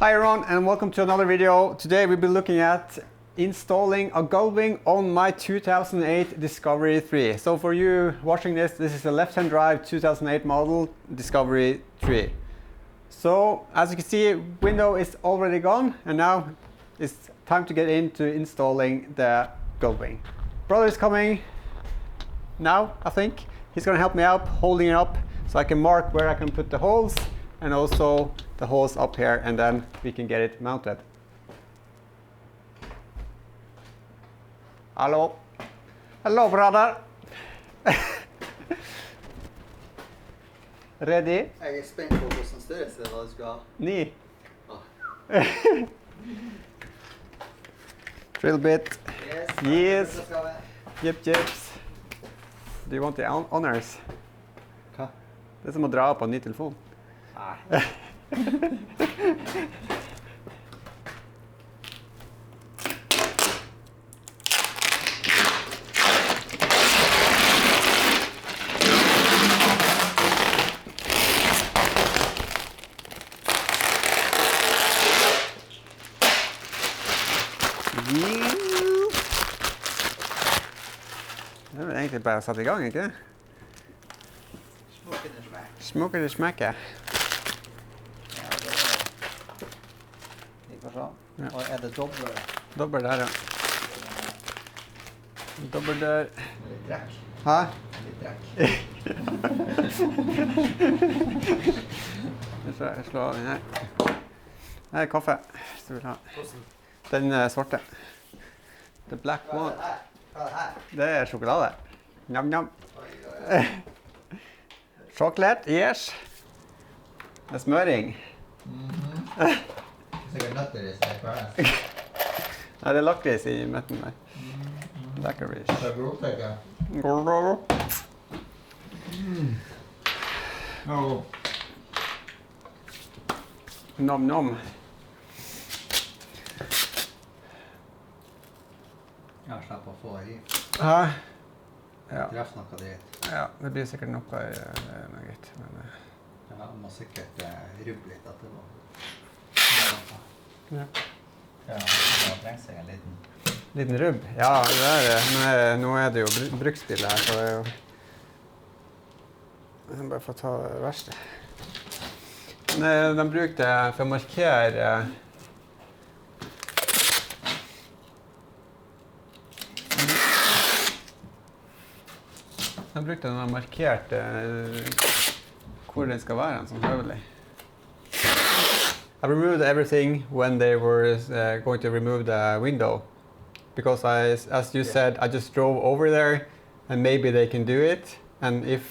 Hi everyone and welcome to another video. Today we'll be looking at installing a Gullwing on my 2008 Discovery 3. So for you watching this is a left-hand drive 2008 model Discovery 3. So as you can see, window is already gone and now it's time to get into installing the Gullwing. Brother is coming now, I think. He's going to help me out holding it up so I can mark where I can put the holes and also the holes up here, and then we can get it mounted. Hello. Hello, brother. Ready? Jeg spent på hvordan størrelse det du skal ha. 9. Ah. Drill bit. Yes. Yes. Yep. Do you want the honors? Hva? Det er som å dra på en ny telefon. Nei. Det er vel egentlig bare å sette i gang, ikke? Smoker det smekker. Vi får se. Ja. Og er det dobbelt? Dobbelt der, ja. Dobbelt der. Litt trekk. Hæ? Litt trekk. Jeg slår av den her. Det er kaffe, hvis du vil ha. Den svarte. The black one. Hva er det her? Det er sjokolade. Njam. Chocolate, yes. Det er smøring. Sikkert nøtter i seg kvelden. Nei, det er lakris i midten der. Licorice. Det er blodtøyke. Nom. Jeg slipper å få i. Hæ? Ja. Treff noe dritt. Ja, det blir sikkert noe greit. Men, Jeg må sikkert rubbe litt etterpå. ja. Ja, det trenger seg en Liten rubb? Ja, det er det. Men nå er det jo bruksbil her, så det er jo... Jeg må bare få ta det verste. Men de bruker det for å markere... De brukte den og markerte hvor den skal være, sånn høvelig. I removed everything when they were going to remove the window. Because as you said, I just drove over there and maybe they can do it. And if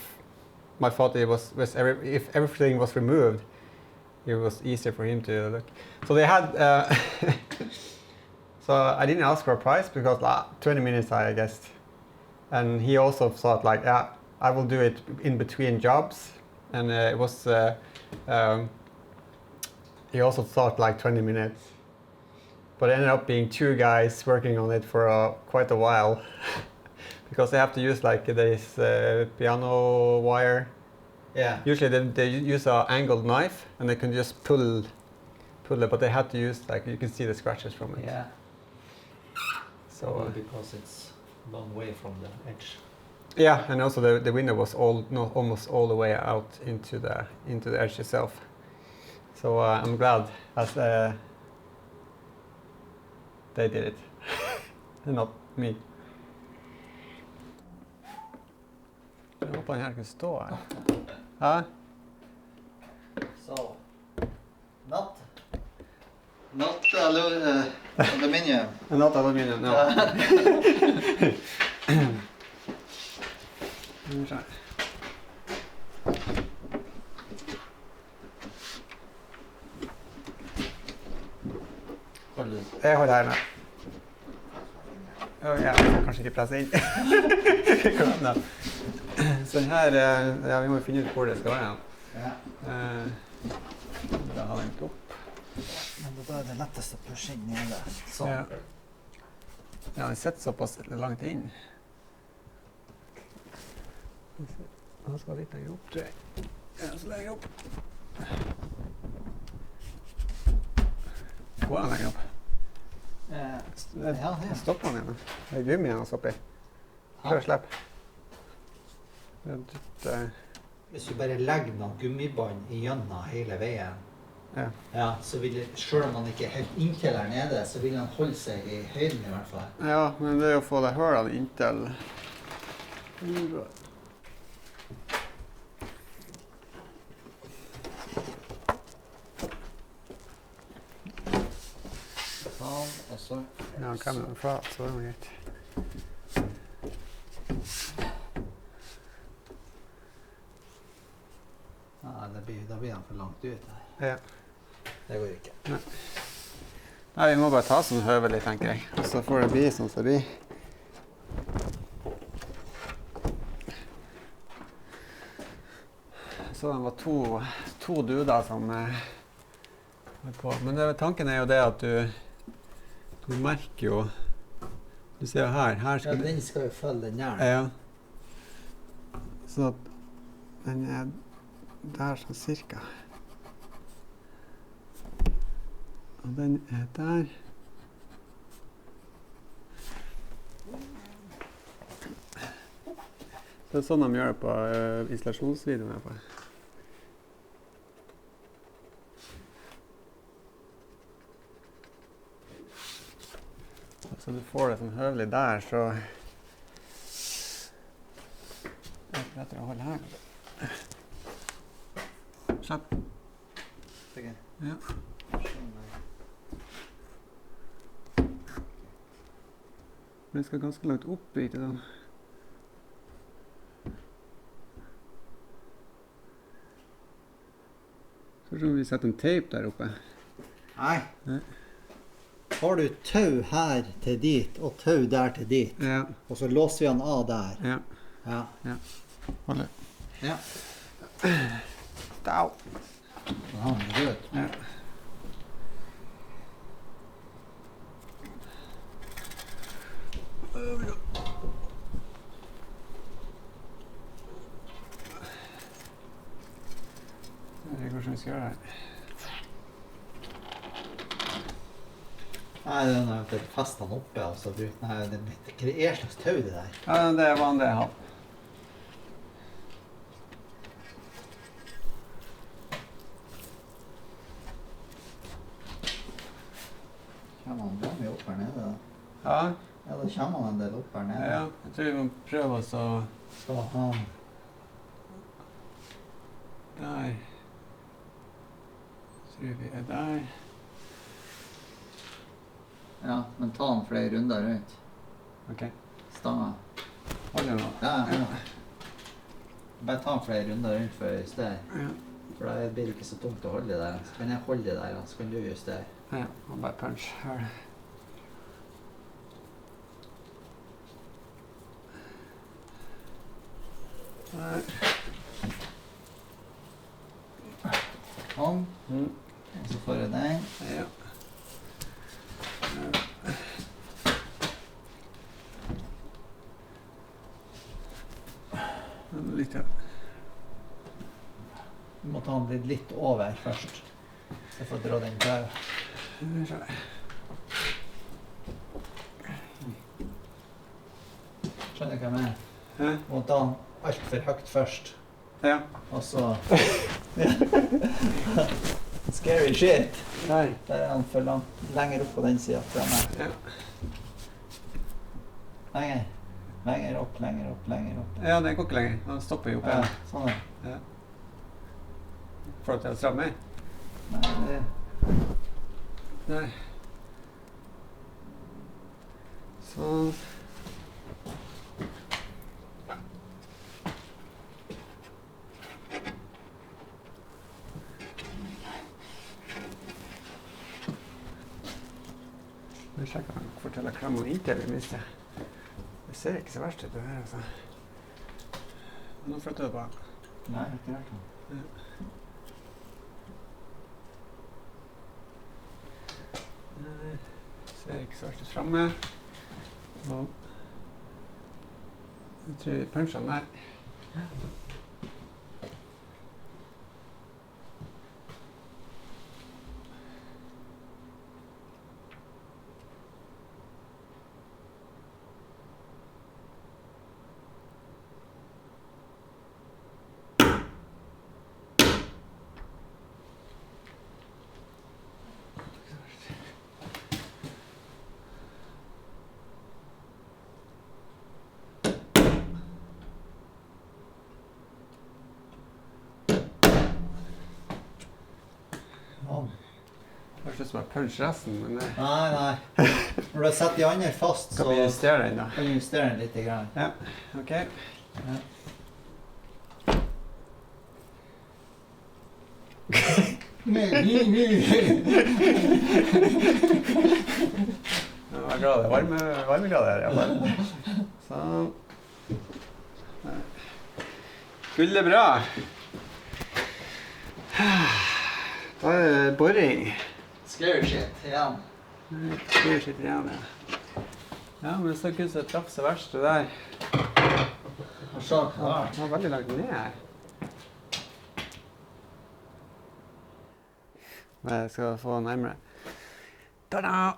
my thought if everything was removed, it was easier for him to look. So they had, so I didn't ask for a price because 20 minutes I guessed. And he also thought like, yeah, I will do it in between jobs. And it was, he also thought like 20 minutes. But it ended up being 2 guys working on it for quite a while. Because they have to use like this piano wire. Yeah. Usually they use an angled knife and they can just pull it, but they had to use like, you can see the scratches from it. Yeah. So, because it's long way from the edge. yeah, and also the window was almost all the way out into the edge itself. So I'm glad as they did it, and not me. Jeg håper den her kan stå her. Hæ? So, not aluminium. Not aluminium, no. Jeg holder her med. Ja, kanskje ikke presse inn. Så den her, ja, vi må finne ut hvor det skal være. Ja. Da har den opp. Men da er det lettest å pushe inn nede. Sånn. Ja. Ja, den sitter såpass langt inn. Han skal litt lenger opp, tror jeg. Ja, så lenger opp. Går han lenger opp? Ja, det. Stopper han igjen. Det er gummi han stopper i. Prøv å slippe. Hvis du bare legger noen gummibånd igjennom hele veien, ja. Så vil det, selv om han ikke er helt inntil her nede, så vil han holde seg i høyden i hvert fall. Ja, men det er å få det hølene inntil. Sånn, og så... Ja, han kan jo flat, så det er greit. Ja, da blir han for langt ut her. Ja. Det går ikke. Nei, vi må bare ta sånn høvelig, tenker jeg. Og så får det bli sånn som det blir. Så det var to duder som var på. Men tanken er jo det at du merker jo. Du ser jo her skal den skal jo følge den her. Ja. Så at den er der sånn cirka. Og den er der. Det er sånn de gjør det på installasjonsvideoen i hvert fall. Så du får det sånn høvelig der, så det er lettere å holde her. Slapp. Ja. Men det skal ganske langt opp i det da. Så skal vi sette en tape der oppe. Nei. Har du tau her til dit, og tau der til dit, og så låser vi han av der. Ja. Hold det. Ja. Stau. Så har han rød. Ja. Hvordan vi skal gjøre det? Nei, den har jeg festet den oppe, og så brukt den her. Det er slags tau det der. Ja, det er vanlig jeg har. Kommer han mye opp her nede da? Ja. Ja, da kommer han en del opp her nede. Ja, jeg tror vi må prøve oss å... Så han... Der. Tror vi er der. Ja, men ta han flere runder rundt. Ok. Stanga. Hold det nå. Ja. Bare ta han flere runder rundt for å justere. Ja. For da blir det ikke så tungt å holde det der. Så kan jeg holde det der, så kan du justere. Ja, og bare punch her. Der. Sånn. Og så får jeg den. Ja. Litt her. Du må ta den litt over først. Så jeg får dra den der. Skjønner du hva jeg mener? Du må ta den alt for høyt først. Ja. Og så... Scary shit. Der. Der er han for langt. Lenger opp på den siden fremme. Ja. Lenger. Lenger opp, lenger opp, lenger opp. Ja, det går ikke lenger. Han stopper jo opp Ja, igjen. sånn er. Ja. Får du til å stramme? Nei, det... Der. Sånn. Jeg sjekker han forteller klemmen inntil det minste. Det ser ikke så verst ut det her, altså. Nå flytter du på. Nei, ikke rart han. Det ser ikke så verst ut fremme. Og jeg tror vi puncher den der. Høres ut som jeg puncher resten, men det... Nei. Når du har satt de andre fast, så kan vi justere den da. kan vi justere den litt grann. Ja, ok. Ja. Ja, grader, varmegrader i hvert fall. Sånn. Gull er bra. Da er det boring. Scary shit igjen. Scary shit igjen, ja. Ja, men det så ikke ut som det traff seg verst, det der. Sånn, ja. Det var veldig langt ned her. Jeg skal få nærmere. Ta-da!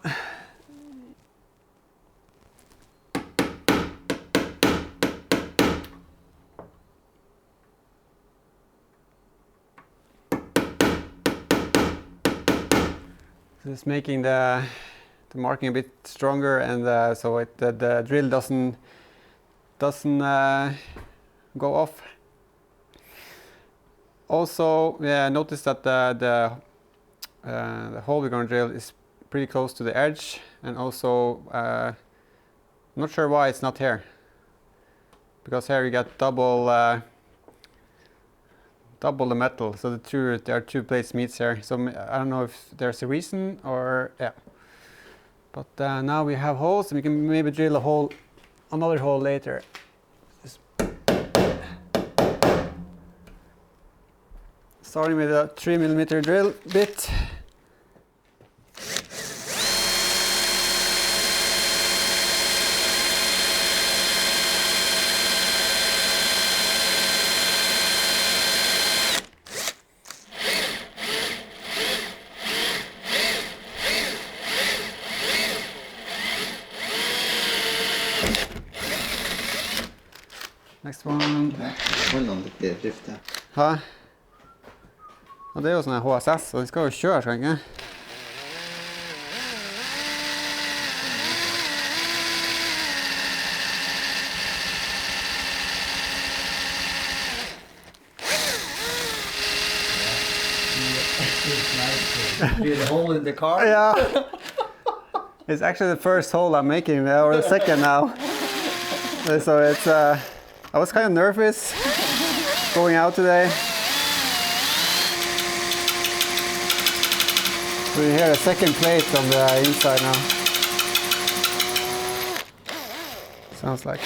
Just making the marking a bit stronger, and so the drill doesn't go off. Also, I noticed that the hole we're going to drill is pretty close to the edge, and also I'm not sure why it's not here, because here you get double the metal, so there are two plates meets here. So I don't know if there's a reason, or yeah. But now we have holes, and we can maybe drill another hole later. Starting with a 3mm drill bit. Next one. Hold den litt i driftet. Hæ? Og det er jo sånn HSS, og den skal jo kjøre, skal den ikke? The hole in the car? Yeah. It's actually the first hole I'm making, or the second now. So it's, I was kind of nervous going out today. We hear a second plate on the inside now. Sounds like.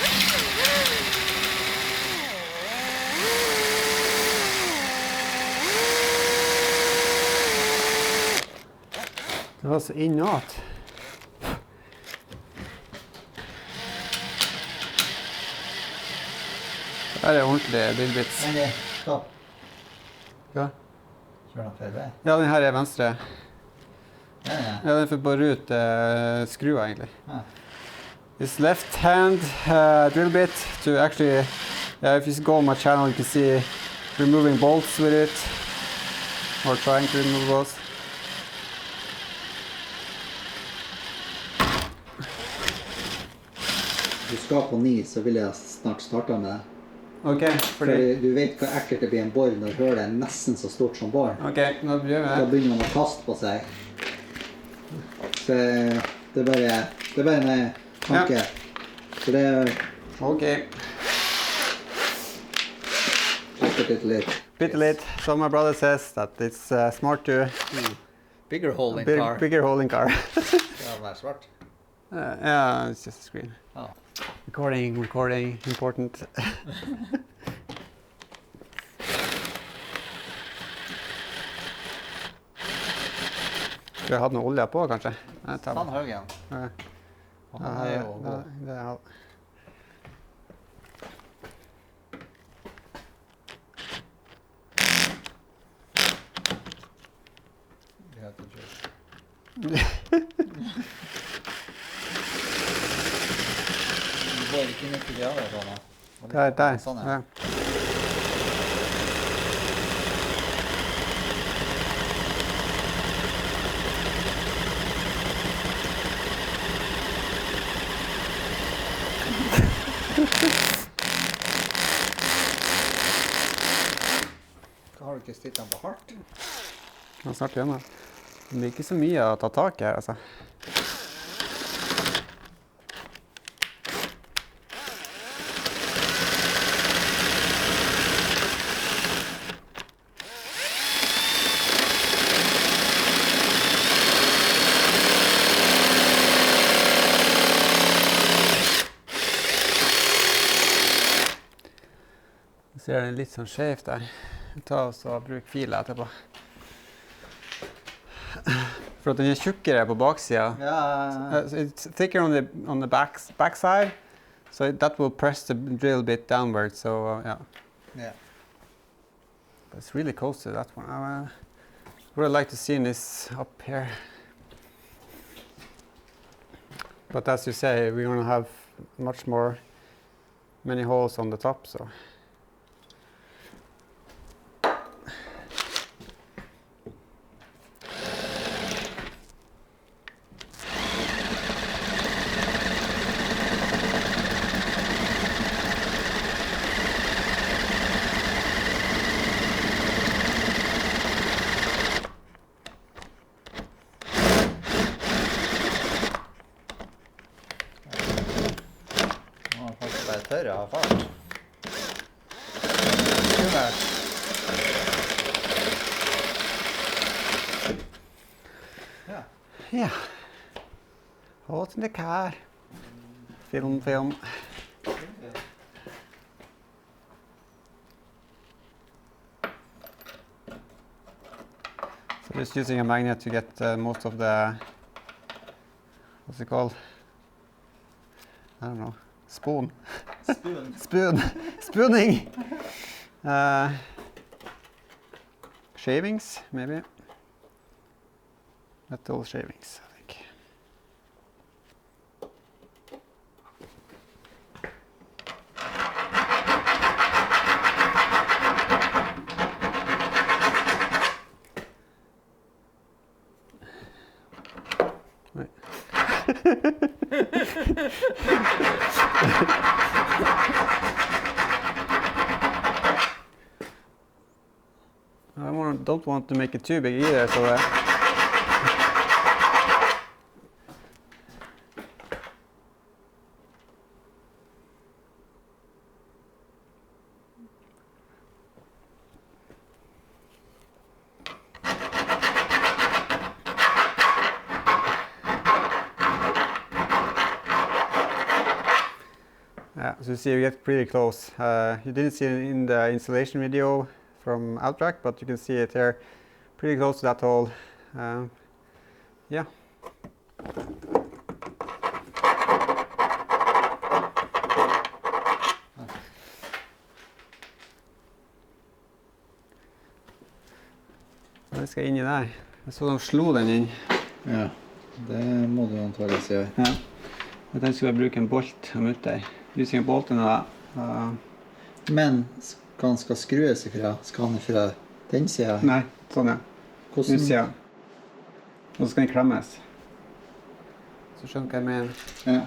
Det var så inåt. Det er ordentlig lillbits. Nei, stopp. Ja. Kjør den feil vei. Ja, den her er venstre. Ja. Ja, den får bare ut skrua egentlig. Ja. This left hand drill bit to actually, if you go on my channel, you can see removing bolts with it, or trying to remove bolts. Du skal på 9, så vil jeg snart starte med det. Ok, fordi du vet hvor ekkelt det blir en boil når hølet er nesten så stort som boil. Ok, nå gjør vi det. Da begynner man å kaste på seg. Så det er bare en tanke. Ja. Så det er... Ok. Bitte litt. So my brother says that it's smart to... Bigger hole in car. Bigger hole in car. Ja, det er svart. Yeah, it's just a screen. Oh. Recording, important. Skal jeg ha noe olje på, kanskje? Fann høyen. Ja. Han er jo god. Det er Vi har til kjørt. Du går ikke 90 grader på den. Der. Sånn, Ja. Hva har du ikke stilt den på hardt? Nå snart igjen da. Det er ikke så mye å ta tak i her, altså. Ser den litt sånn skjevt der. Ta oss og bruk fila etterpå. For at den er tjukkere på baksida. Ja. It's thicker on the backside, so that will press the drill bit downward. So yeah. Yeah. But it's really close to that one. I would like to see this up here. But as you say, we're gonna have many holes on the top, so. Tørre av fart. Yeah. Yeah. What's in the car? Film. So just using a magnet to get most of the, what's it called? I don't know. Spoon. Spooning. Shavings, maybe. Metal shavings, I think. I don't want to make it too big either, so yeah, so you see we get pretty close. You didn't see it in the installation video from Outrack, but you can see it here pretty close to that hole. Yeah. Det skal inn i der. Jeg så de slo den inn. Ja, det må du antageligvis gjøre. Ja. Jeg tenkte jeg bruke en bolt og mutter. Using a bolt and Men han skal skrues ifra? Skal han ifra den siden? Nei, sånn ja. Hvordan? Utsiden. Og så skal den klemmes. Så skjønner jeg med. Ja.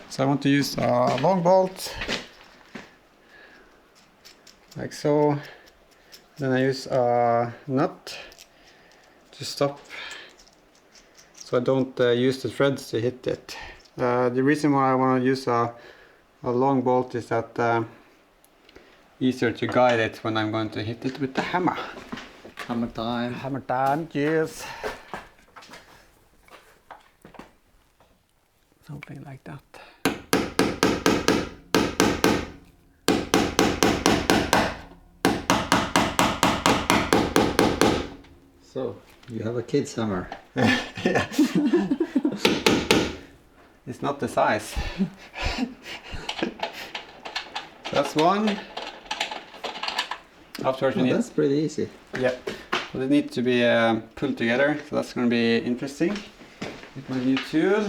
So I want to use a long bolt. Like so. Then I use a nut to stop. So I don't use the threads to hit it. The reason why I want to use a long bolt is that easier to guide it when I'm going to hit it with the hammer. Hammer time. Hammer time, yes. Something like that. So, you have a kid's hammer. Yeah. It's not the size. That's one. Afterwards, That's pretty easy. Yeah. So they need to be pulled together. So that's going to be interesting. With my new tool.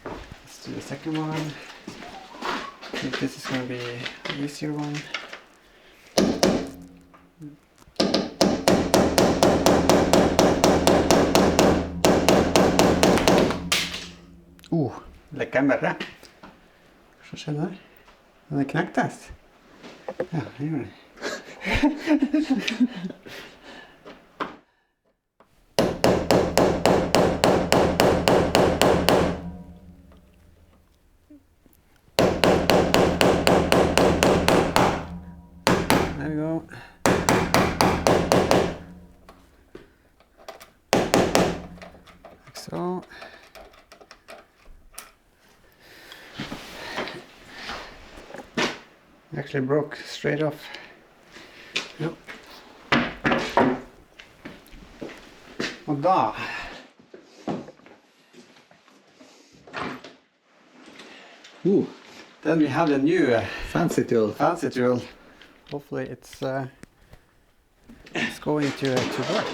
Let's do the second one. I think this is going to be an easier one. Lekker den bedre. Hva skjedde der? Den knektes. Ja, det gjør det. go. Like so. Actually broke straight off. Yep. Og da then we have the new Fancy tool. fancy tool. Hopefully it's going to work.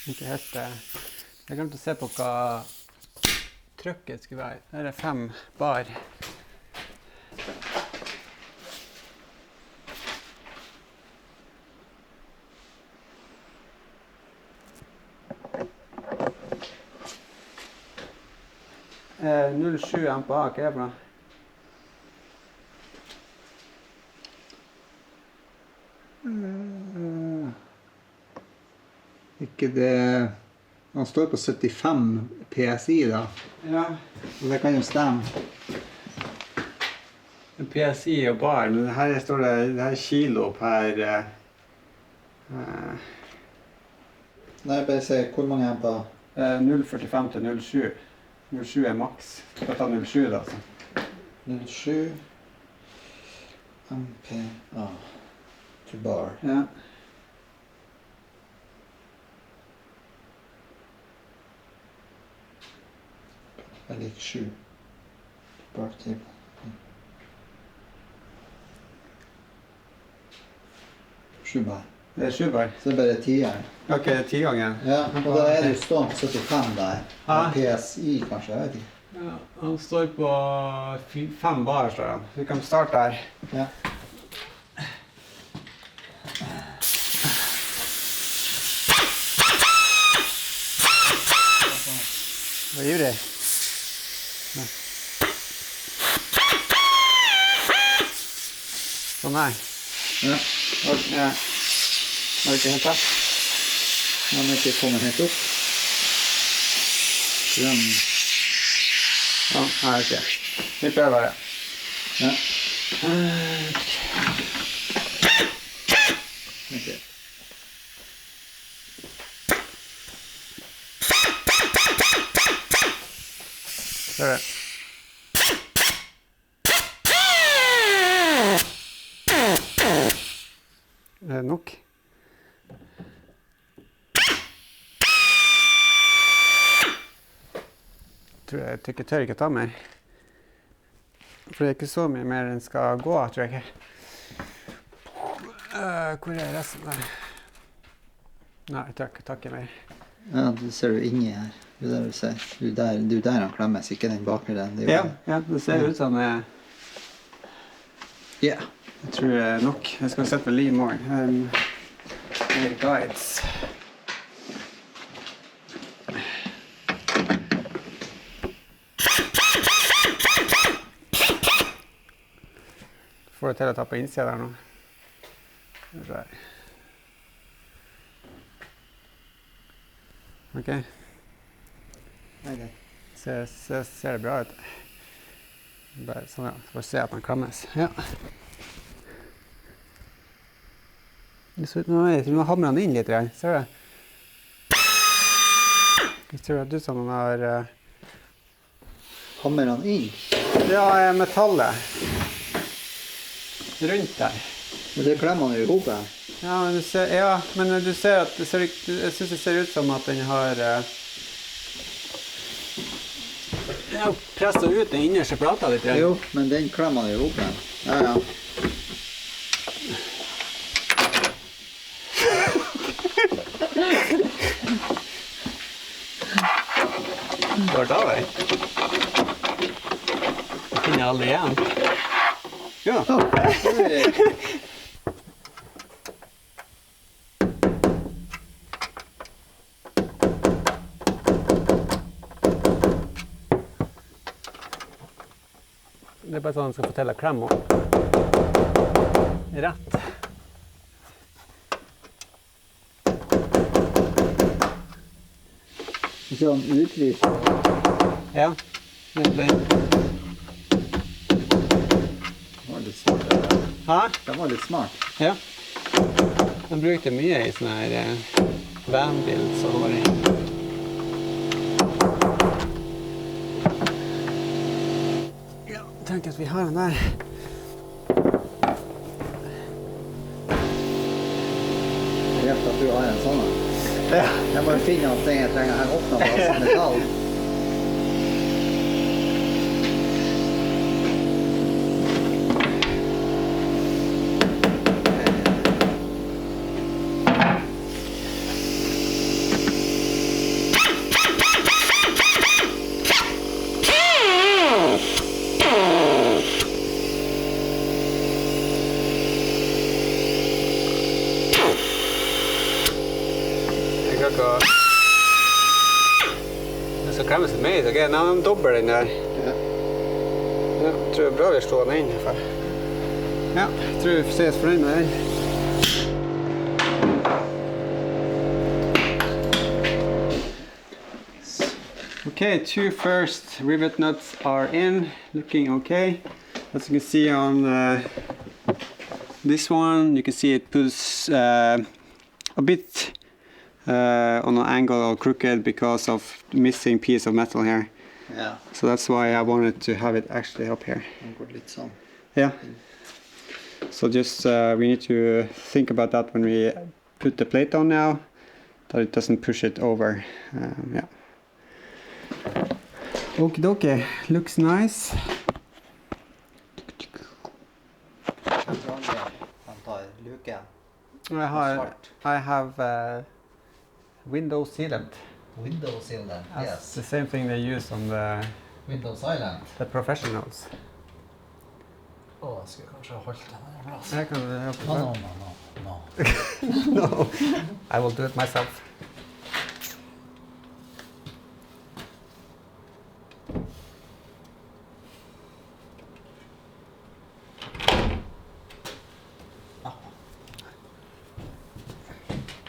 Ikke helt jeg glemte å se på hva trykket skulle være. Her er 5 bar. Eh, 0,7 MPA, hva er det for noe? Ikke det... Han står på 75 PSI da. Ja. Og det kan jo stemme. PSI og bar, men her står det her kilo per... Nei, bare se hvor mange er på. 0,45 til 0,7. 0,7 er maks. Skal ta 0,7 da, altså. 07 MPA til bar. Ja. Jeg liker 7. Bar til. Bar. Det er 7 bar. Så det er bare 10 her. Ok, det er 10 ganger. Ja, og da er det jo stående på 75 der. Ja. PSI kanskje, jeg vet ikke. Ja, han står på 5 bar, står han. Vi kan starte her. Ja. Var ivrig. Ja. Sånn her. Ja. Ja. Var det ikke helt rett? Han er ikke kommet helt opp. Grønn. Ja, nei, ok. Vi prøver bare. Ja. Ok. Prøv det. Er det nok? Jeg tør ikke ta mer. For det er ikke så mye mer den skal gå, tror jeg ikke. Hvor er resten der? Nei, takk ikke mer. Ja, du ser jo inni her. Det er der du ser. Det er der han klemmes, ikke den bakre den. Ja, det ser ut som det. Ja. Jeg tror det er nok. Jeg skal sette på lim også. Guides. Får det til å ta på innsida der nå. Ok. Ser det bra ut? Bare sånn, ja. For å se at den klemmes. Ja. Det ser ut nå hamrer han inn litt, ser du? Det ser ut som han har... Hammer han inn? Ja, metallet. Rundt der. Men det klemmer han jo i hodet. Ja, men du ser at jeg synes det ser ut som at den har presset ut den innerste plata litt. Jo, men den klemmer han i hodet. Ja, ja. Går det av deg? Jeg finner aldri igjen. Ja. Det er bare sånn at han skal fortelle klem om. Rett. Sånn utlys. Ja, egentlig. Det var litt smart det der. Hæ? Det var litt smart. Ja. De brukte mye i sånne her vanbil, så var det. Ja, tenk at vi har den der. Jeg vet at du har en sånn. Ja. Jeg må finne at jeg trenger her opp noe av metall. Det skal klemmes litt mer, ok? Nå er de dobbelt den der. Ja. Ja, jeg tror det er bra vi slår den inn i hvert fall. Ja, jeg tror vi får ses fornøyd med den. Okay, 2 first rivet nuts are in, looking okay. As you can see on this one, you can see it pulls a bit on an angle or crooked because of the missing piece of metal here. Ja. So that's why I wanted to have it actually up here. Den går litt sånn. Yeah. So just we need to think about that when we put the plate on now, that it doesn't push it over. Yeah. Okie dokie, looks nice. Han tar luken. I have window sealant. Window sealant, That's yes. the same thing they use on Windows Island. the professionals. Å, jeg skulle kanskje ha holdt den her plass. I can help you. No. No, I will do it myself.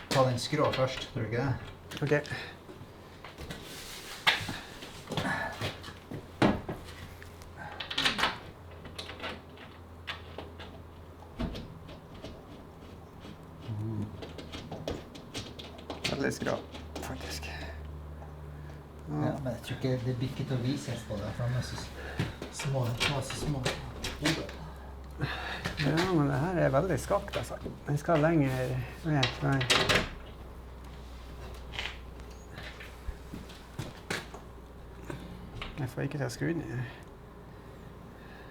Ta den skrå først, tror du ikke det? Okay. Veldig skrå, faktisk. Ja, men jeg tror ikke det blir ikke til å vises på det, for de er så små. Ja, men det her er veldig skakt, altså. Den skal lenger ned. Jeg får ikke til å skru den i.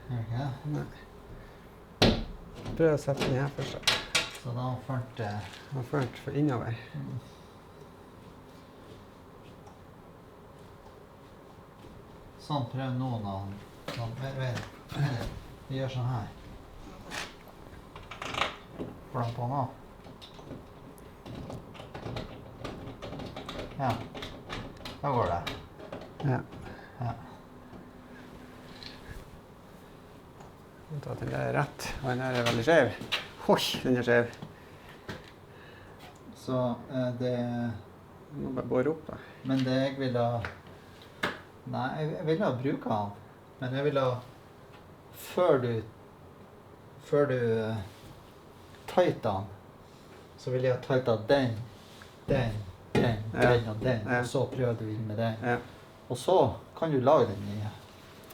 Gjør ikke det? Nei. Prøv å sette den her først. Så da har ført Den har ført for innover. Sånn, prøv noen av dem. Sånn, vi gjør sånn her. Får den på nå? Ja, da går det. Ja. Ja. At den der er rett, og den der er veldig skjev. Oi, den er skjev. Så det... Du må bare bore opp da. Men det jeg vil ha... Nei, jeg vil ha bruke han. Men jeg vil ha... Før du tighter han, så vil jeg ha tightet den, og den, Ja. og så prøver du inn med den. Ja. Og så kan du lage den nye.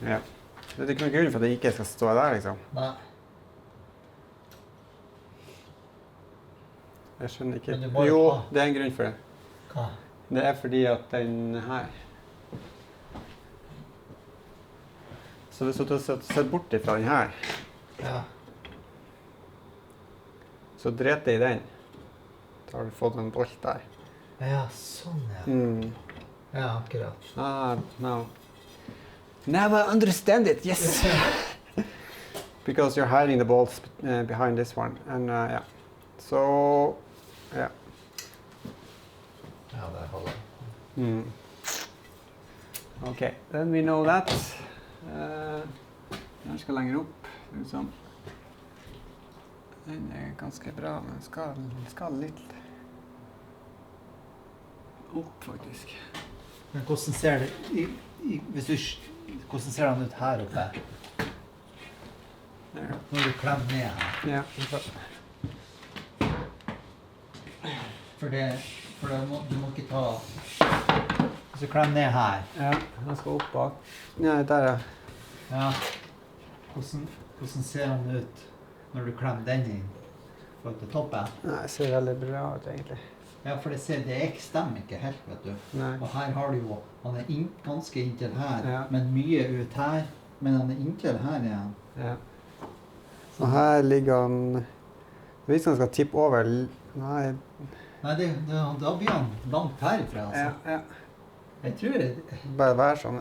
Ja. Det er ikke noen grunn for at den ikke skal stå der, liksom. Nei. Jeg skjønner ikke. Men du må jo Jo, ha- det er en grunn for det. Hva? Det er fordi at den her... Så hvis du har sett bort ifra den her, Ja. så dret det i den. Da har du fått en bolt der. Ja, sånn ja. Ja, akkurat. Ah, no. Now I understand it, yes! Because you're hiding the bolts behind this one. And yeah. So, yeah. Ja, det holder. Okay, then we know that. Den skal lenger opp, liksom. Den er ganske bra, men den skal litt opp, faktisk. Men hvordan ser det hvordan ser den ut her oppe? Når du klemmer ned her. Ja. For du må ikke ta... Hvis du klemmer ned her. Ja, den skal opp bak. Ja, der ja. Ja. Hvordan ser den ut når du klemmer den inn? For til toppen? Nei, det ser veldig bra ut egentlig. Ja, for det stemmer ikke helt, vet du. Nei. Og her har du jo, han er ganske inntil her, Ja. men mye ut her. Men han er inntil her igjen. Ja. Og her ligger han... Hvis han skal tippe over... Nei, Nei, da blir han langt herifra, altså. ja, ja. Jeg tror det... Bare vær sånn.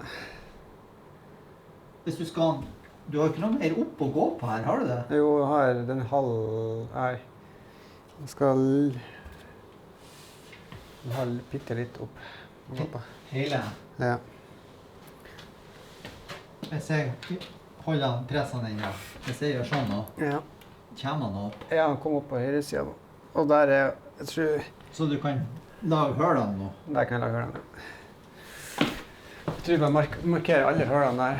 Hvis du skal... Du har ikke noe mer opp å gå på her, har du det? Jo, jeg har den halv... Nei. Jeg skal... Jeg har bitte litt opp å gå på. Hele? Ja. Hvis jeg holder han, presser han inn, ja. Hvis jeg gjør sånn nå, Ja. kommer han opp. Ja, han kom opp på høyre siden nå. Og der er... Jeg tror... Så du kan lage hølene nå. Der kan jeg lage hølene. Jeg tror jeg bare markerer alle hølene der.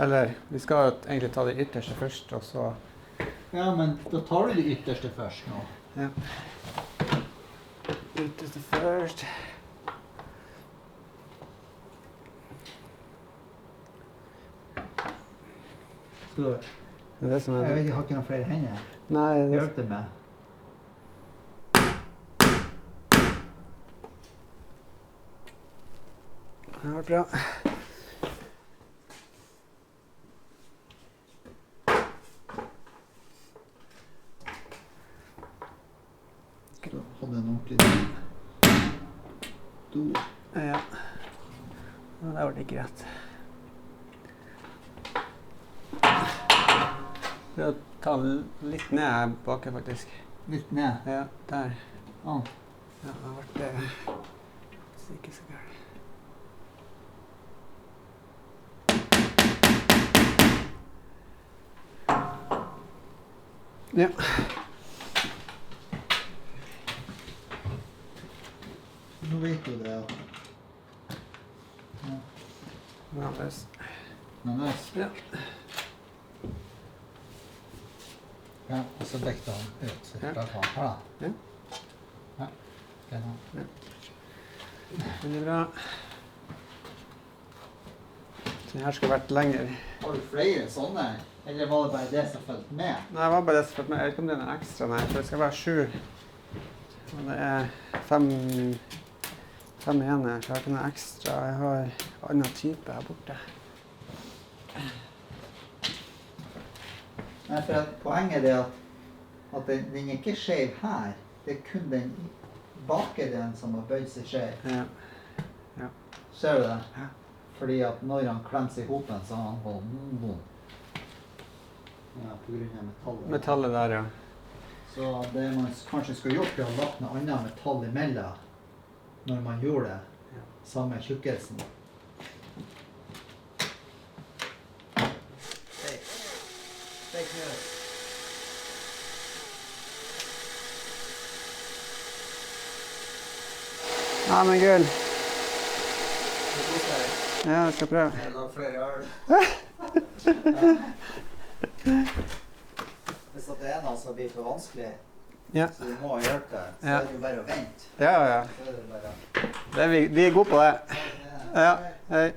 Eller, vi skal egentlig ta det ytterste først, og så... Ja, men da tar du det ytterste først nå. Ja. Ytterste først. Skal du... Det er det som er... Jeg vet, jeg har ikke noen flere hender. Nei, det Hjelp det med. var bra. Skal du holde en ordentlig do? Ja. Ja, det var det ikke rett. Det å ta litt ned her bak faktisk. Litt ned. Ja, der. Sånn. Ja, det har vært det. Ikke så gærent. Ja. Nå vet du det. Ja. Ja, det Nervøs? ja. Ja, og så dekte han ut. Så Ja. der var han. Her da. Ja. Ja. Det er han. Veldig bra. Den her skulle vært lenger. Har du flere sånne? Eller var det bare det som følte med? Nei, det var bare det som følte med. Jeg vet ikke om det er en ekstra, nei, for det skal være 7. Og det er 5 igjen her, så jeg har ikke noe ekstra. Jeg har en annen type her borte. Nei, for poenget er at den er ikke skjev her. Det er kun den bakeren som har bøyd seg skjev. Ja. Ja. Ser du det? Ja. Fordi at når han klemmer seg i hopen, så har han vondt. Ja, på grunn av metallet. Metallet der, ja. Så det man kanskje skulle gjort, er å lagt noe annet metall imellom når man gjorde det. Ja. Samme tjukkelsen. Ja, men gull. Ja, jeg skal prøve. Jeg lager flere øl. Hvis det er noe som blir for vanskelig, Ja. så du må hjelpe deg, så Ja. er det jo bare å vente. Ja, ja. Så er det bare... Det er vi er gode på det. Ja, hei.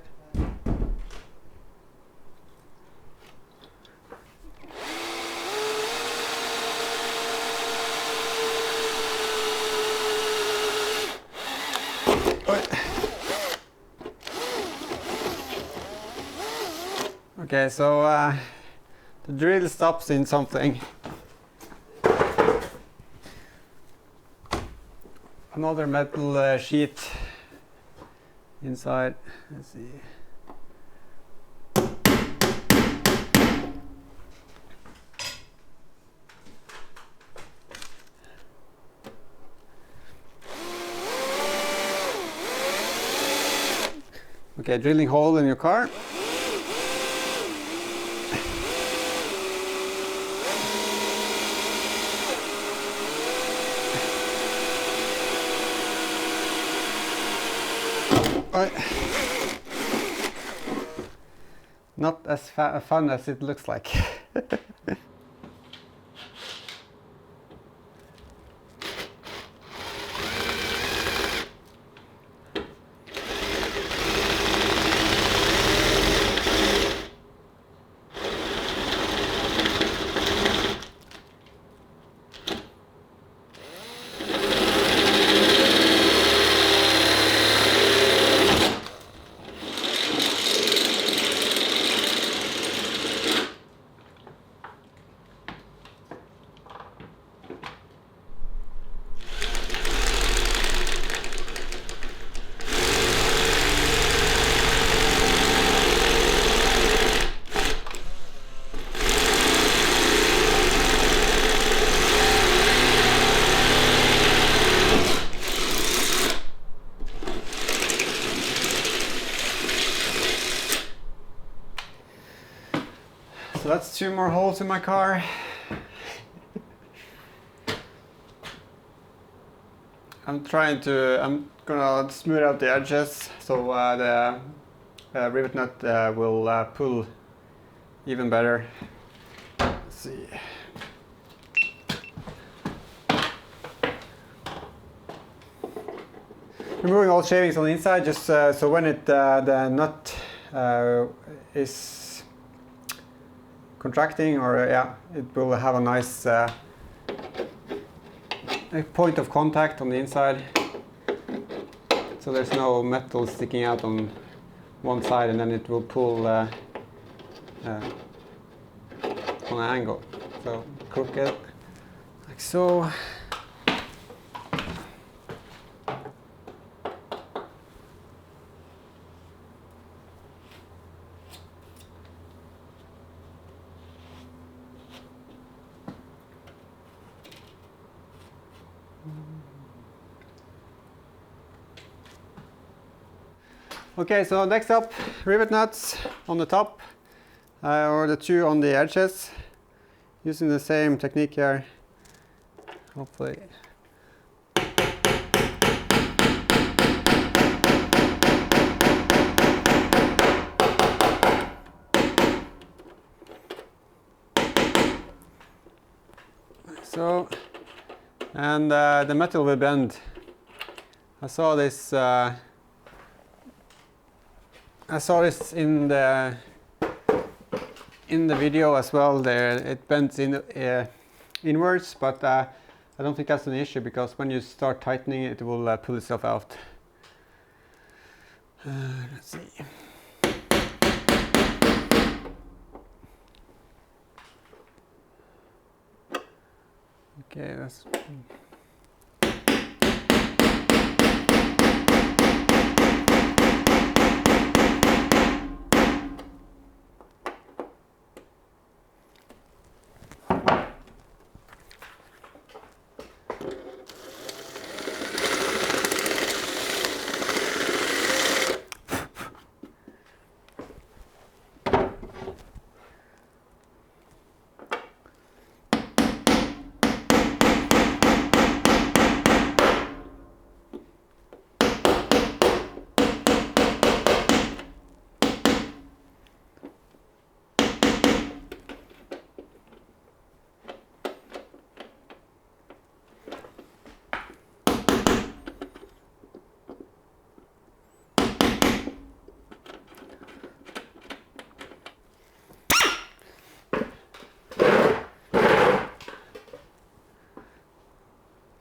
Okay, so the drill stops in something. Another metal sheet inside. Let's see. Okay, drilling hole in your car. Not as fun as it looks like. So that's 2 more holes in my car. I'm gonna smooth out the edges so the rivet nut will pull even better. Let's see. Removing all shavings on the inside, just so when the nut is contracting, or it will have a nice point of contact on the inside, so there's no metal sticking out on one side and then it will pull on an angle. So crooked like so. Okay, so next up, rivet nuts on the top, or the 2 on the edges, using the same technique here, hopefully. So, and the metal will bend. I saw this in the video as well. There, it bends inwards, but I don't think that's an issue because when you start tightening, it will pull itself out. Let's see. Okay, that's.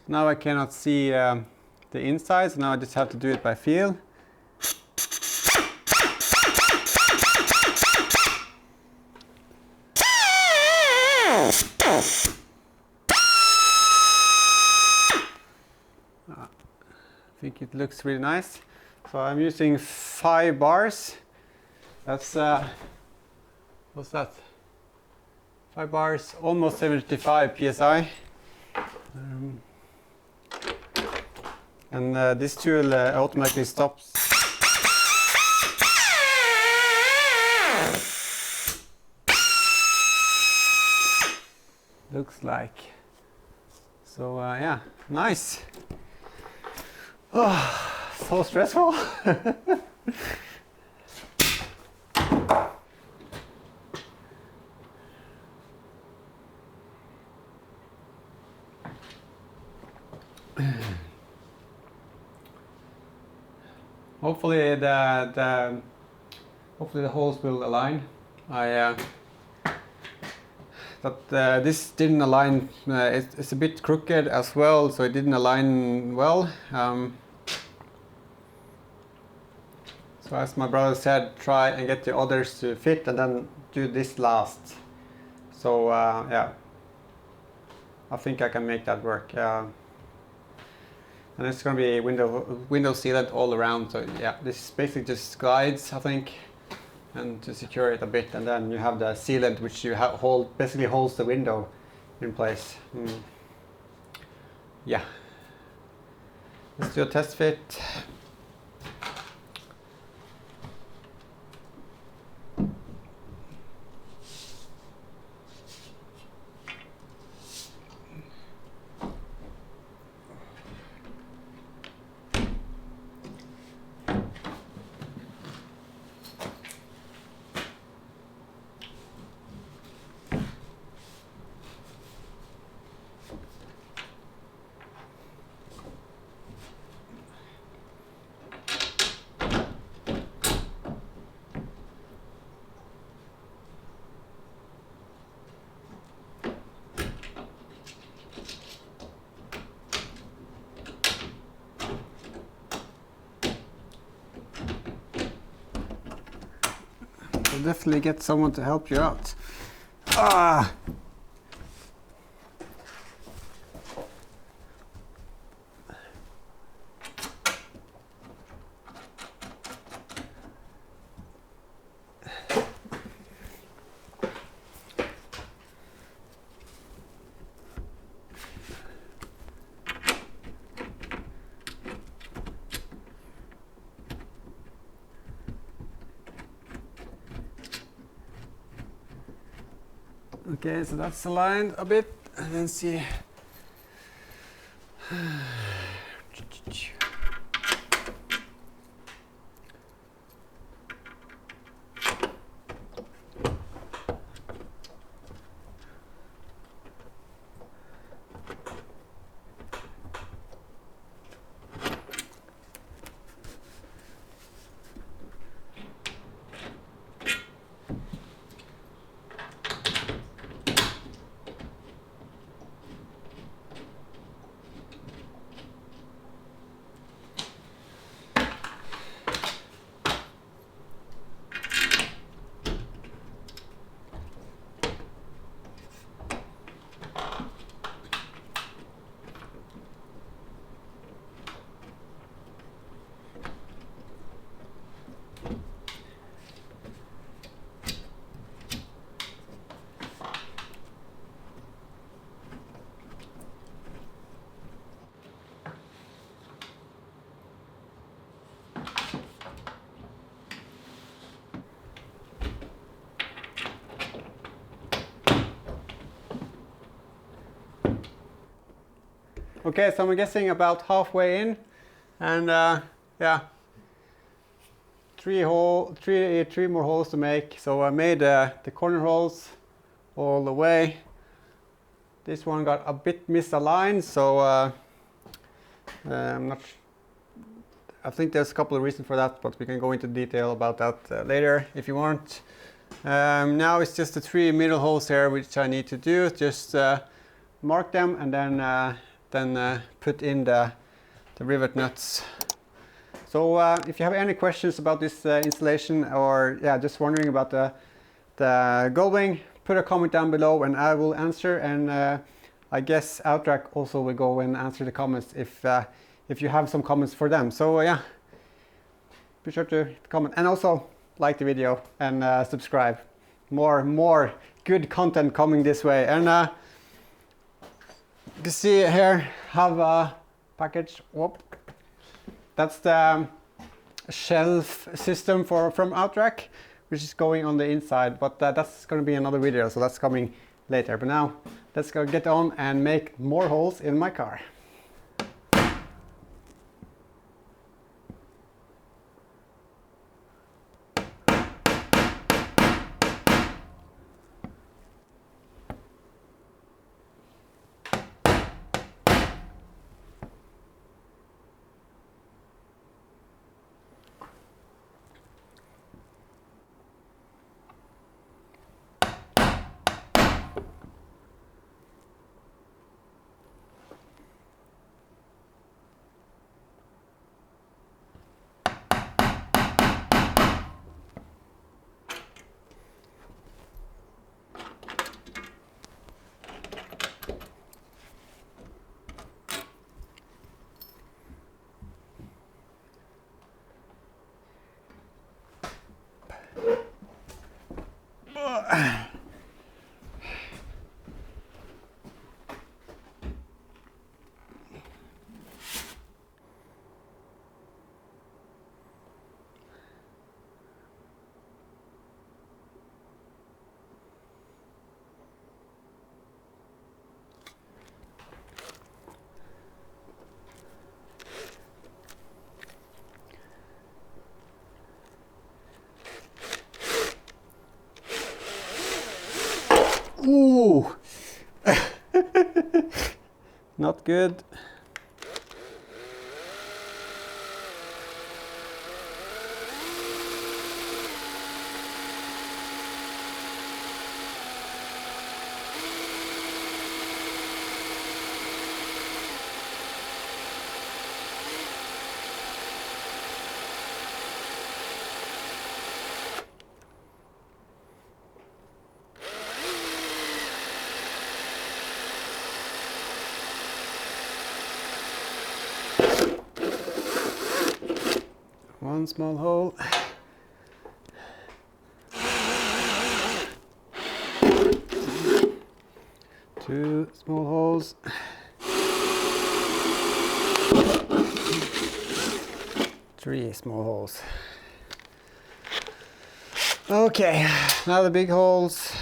Now I cannot see the inside, so now I just have to do it by feel. I think it looks really nice. So I'm using 5 bars. That's what's that? 5 bars, almost 75 psi. And this tool automatically stops. Looks like. So yeah, nice. Oh, so stressful. Hopefully hopefully the holes will align. This didn't align. It's a bit crooked as well, so it didn't align well. So as my brother said, try and get the others to fit and then do this last. So yeah, I think I can make that work. And it's going to be window sealant all around. So yeah, this is basically just guides, I think, and to secure it a bit. And then you have the sealant, which you basically holds the window in place. Yeah. Let's do a test fit. You'll definitely get someone to help you out. Ah! Okay, so that's aligned a bit, and then see. Okay, so I'm guessing about halfway in, and yeah, three more holes to make. So I made the corner holes all the way. This one got a bit misaligned, so I'm not. I think there's a couple of reasons for that, but we can go into detail about that later if you want. Now it's just the 3 middle holes here which I need to do. Just mark them and then put in the rivet nuts. So if you have any questions about this installation, or yeah, just wondering about the Gullwing, put a comment down below and I will answer. And I guess Outrack also will go and answer the comments if you have some comments for them. So yeah, be sure to comment and also like the video and subscribe. More good content coming this way. And you can see here, have a package. Whoop. That's the shelf system from Outrack, which is going on the inside, but that's going to be another video, so that's coming later. But now, let's go get on and make more holes in my car. Ooh! Not good. One small hole. Two small holes. Three small holes. Okay, now the big holes.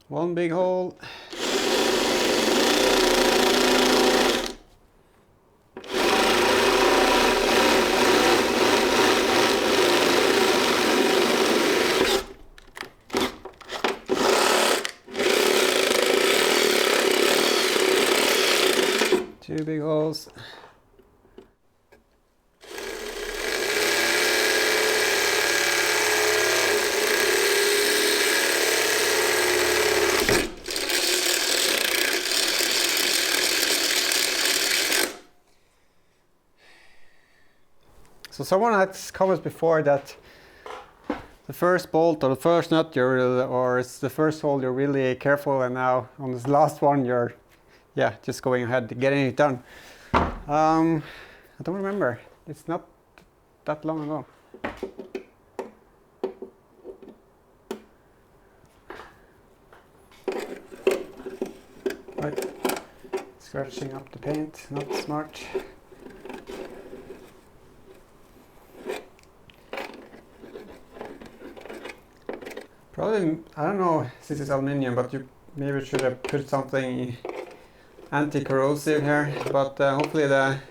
One big hole. Two big holes. So someone has commented before that the first bolt or the first nut or it's the first hole you're really careful, and now on this last one you're just going ahead getting it done. I don't remember. It's not that long ago. Right. Scratching up the paint, not smart. Probably, I don't know, since it's aluminium, but you maybe should have put something anti-corrosive here. But hopefully there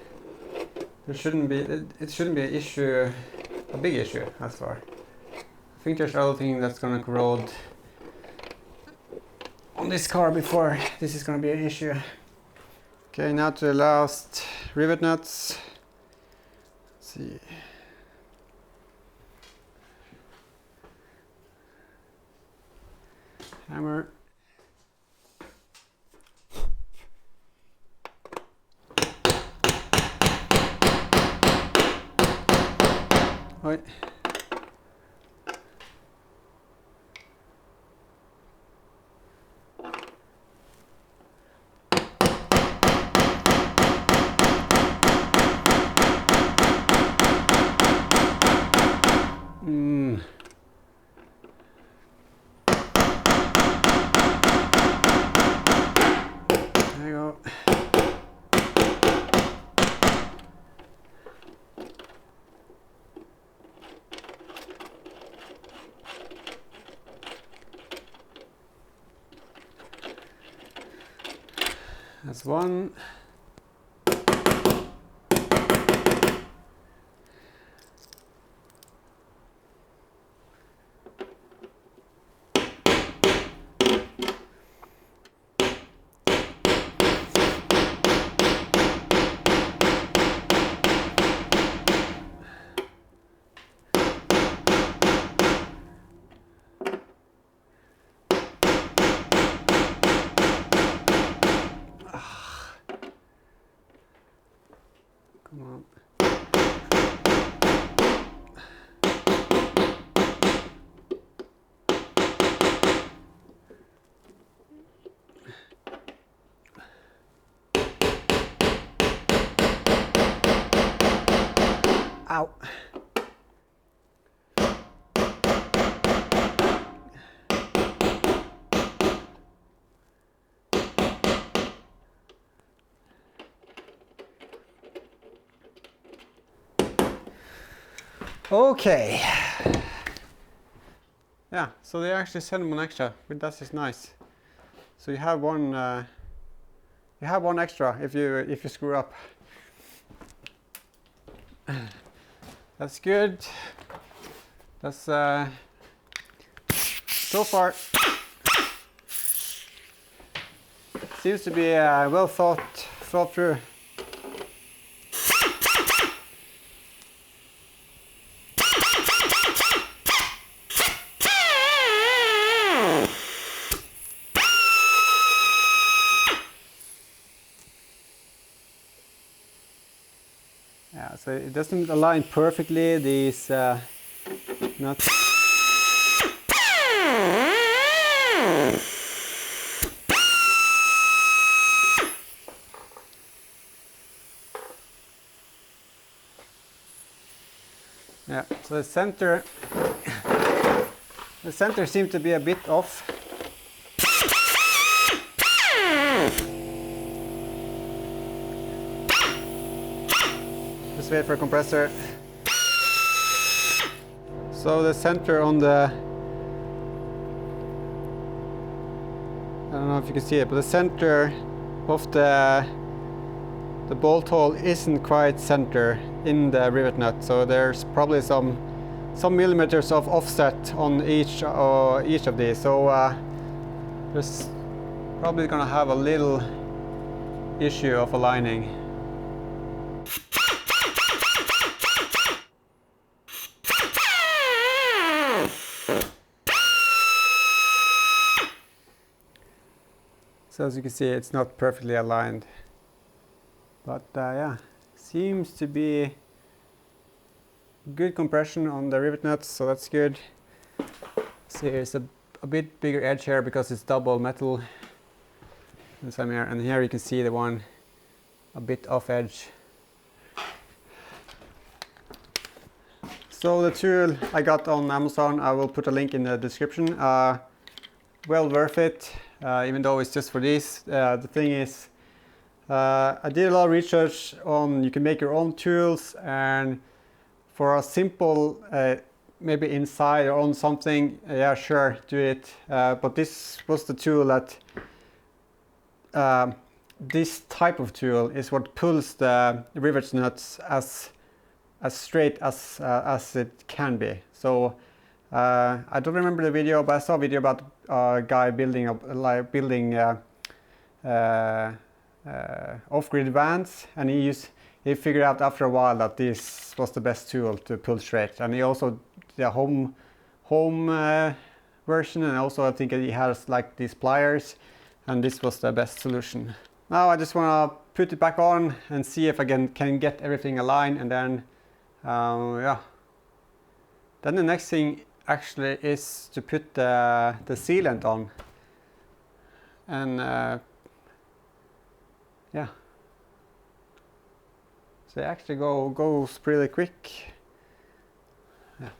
shouldn't be it shouldn't be an issue, a big issue as far. I think there's other thing that's gonna corrode on this car before this is gonna be an issue. Okay, now to the last rivet nuts. Let's see. Hammer. Oi. There you go. That's one. Ow. Okay. Yeah, so they actually send one extra, but that is nice. So you have one extra if you screw up. That's good. That's so far seems to be well thought through. Yeah, so it doesn't align perfectly, these nuts. Yeah, so the center seems to be a bit off. Just wait for a compressor. So the center on the, I don't know if you can see it, but the center of the bolt hole isn't quite center in the rivet nut, so there's probably some millimeters of offset on each of these. So there's probably gonna have a little issue of aligning. So as you can see, it's not perfectly aligned, but yeah, seems to be good compression on the rivet nuts, so that's good. See, there's a bit bigger edge here because it's double metal. And here you can see the one a bit off edge. So the tool I got on Amazon, I will put a link in the description. Well worth it, even though it's just for these. The thing is, I did a lot of research on you can make your own tools, and for a simple maybe inside or on something, yeah, sure, do it. But this was the tool that this type of tool is what pulls the rivet nuts as straight as it can be. So I don't remember the video, but I saw a video about a guy building off-grid vans, and he figured out after a while that this was the best tool to pull straight. And he also the home version, and also I think he has like these pliers, and this was the best solution. Now I just want to put it back on and see if I can get everything aligned, and then yeah. Then the next thing actually is to put the sealant on, and yeah. So it actually goes pretty quick. Yeah.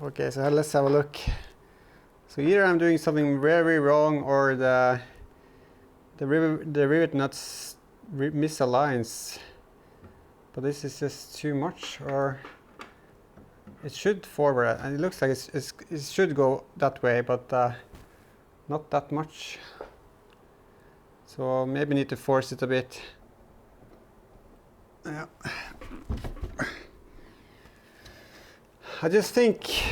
Okay, so let's have a look. So either I'm doing something very wrong, or the rivet nuts misaligns. But this is just too much, or it should forward, and it looks like it should go that way, but not that much. So maybe need to force it a bit. Yeah. I just think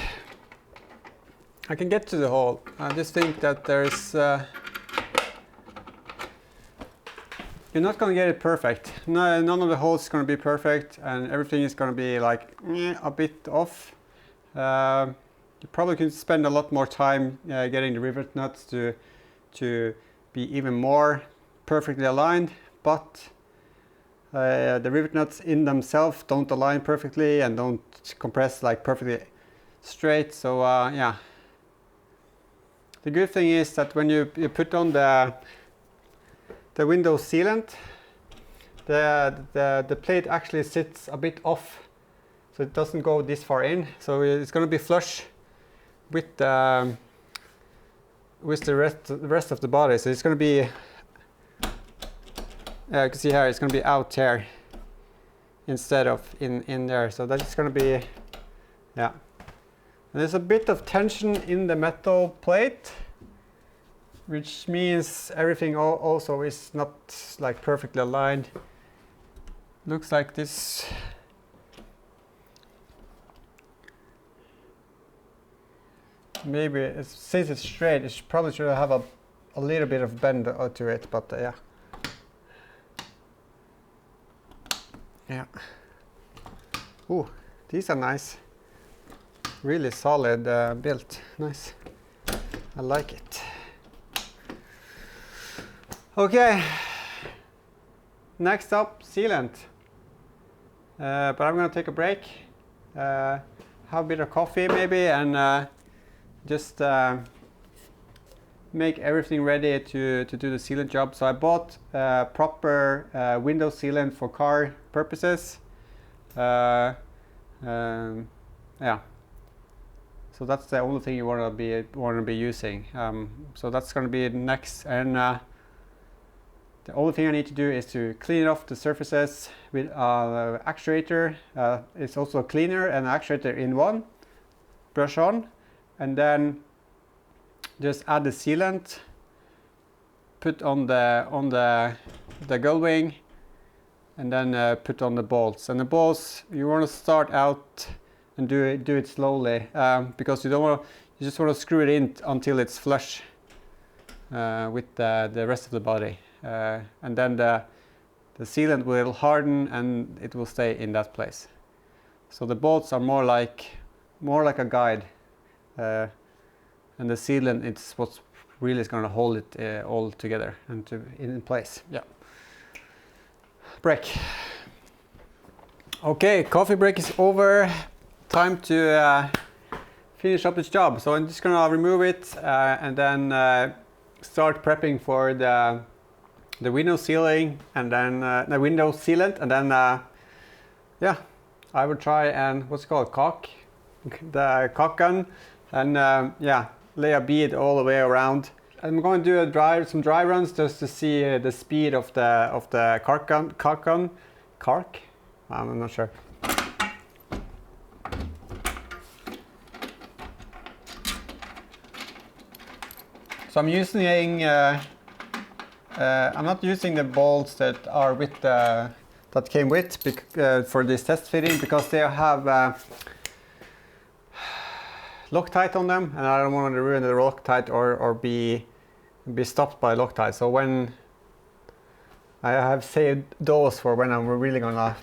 I can get to the hole. I just think that there's you're not going to get it perfect. No, none of the holes is going to be perfect, and everything is going to be like a bit off. You probably could spend a lot more time getting the rivet nuts to be even more perfectly aligned, but the rivet nuts in themselves don't align perfectly and don't compress like perfectly straight. So yeah. The good thing is that when you put on the window sealant, the plate actually sits a bit off, so it doesn't go this far in. So it's going to be flush with the rest of the body. So it's going to be, yeah, you can see here it's going to be out here instead of in there. So that's going to be, yeah. And there's a bit of tension in the metal plate, which means everything also is not like perfectly aligned. Looks like this. Maybe since it's straight, it probably should have a little bit of bend to it, but yeah. Yeah. Ooh, these are nice. Really solid built. Nice. I like it. Okay. Next up, sealant. But I'm gonna take a break. Have a bit of coffee maybe, and just make everything ready to do the sealant job. So I bought proper window sealant for car purposes. Yeah. So that's the only thing you want to be using. So that's going to be next, and the only thing I need to do is to clean off the surfaces with actuator. It's also a cleaner and actuator in one. Brush on, and then just add the sealant. Put on the Gullwing, and then put on the bolts. And the bolts you want to start out and do it slowly, because you just want to screw it in until it's flush with the rest of the body, and then the sealant will harden and it will stay in that place. So the bolts are more like a guide, and the sealant it's what's really is going to hold it all together and in place. Yeah. Break. Okay, coffee break is over. Time to finish up this job. So I'm just gonna remove it and then start prepping for the window sealing, and then the window sealant, and then yeah, I will try and what's it called, the caulk gun, and yeah, lay a bead all the way around. I'm going to do some dry runs just to see the speed of the caulk gun. I'm not sure. So I'm using, I'm not using the bolts that are with that came with for this test fitting, because they have Loctite on them, and I don't want to ruin the Loctite or be stopped by Loctite. So when I have saved those for when I'm really gonna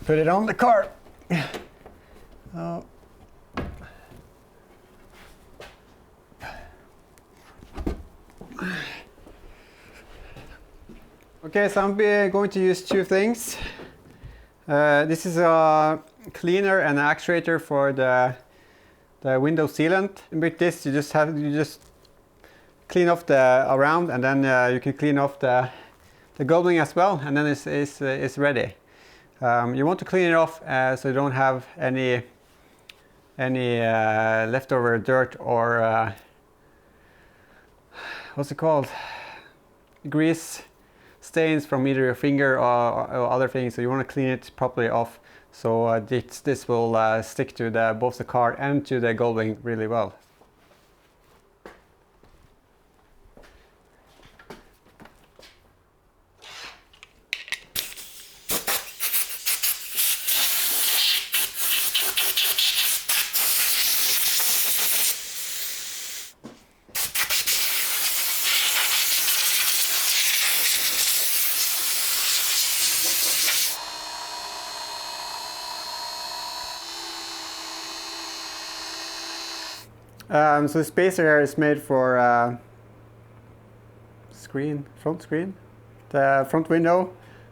put it on the car. Okay, so I'm going to use two things. This is a cleaner and an actuator for the window sealant. And with this, you just clean off the around, and then you can clean off the Gullwing as well, and then it's ready. You want to clean it off so you don't have any leftover dirt or what's it called, grease stains from either your finger or other things. So you want to clean it properly off, so this will stick to both the car and to the Gullwing really well. So the spacer here is made for front screen, the front window.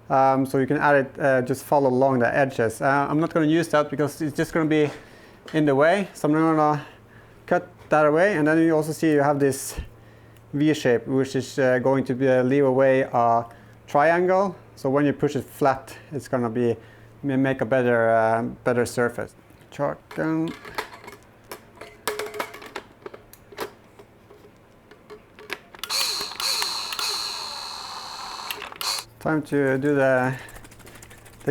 So you can add it, just follow along the edges. I'm not going to use that because it's just going to be in the way. So I'm going to cut that away. And then you also see you have this V shape, which is going to leave away a triangle. So when you push it flat, it's going to make a better surface. Shotgun. Time to do the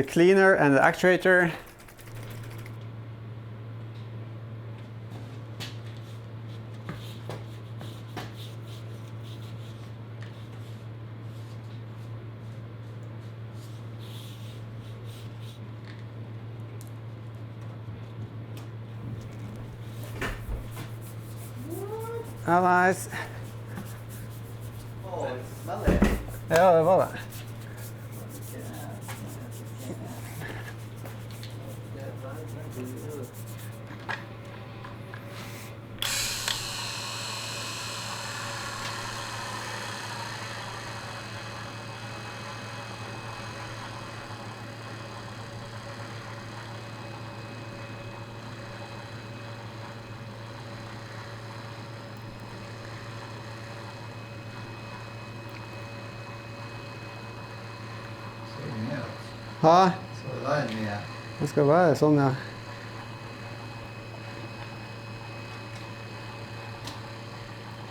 cleaner and the actuator. Nice. Oh, det smeller. Ja, det var det. Ja, Så det var mye. det skal være sånn, ja.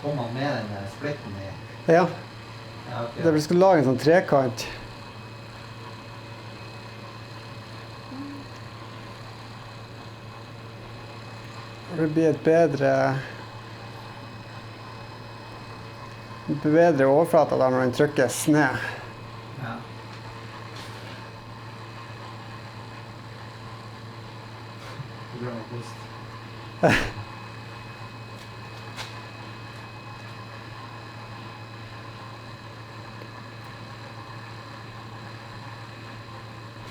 Kom han med den der splitten i? Ja, Ja, ok. vi skal lage en sånn trekant. Det blir et bedre overflate der når den trykkes ned. Ja. Det blir nok lyst.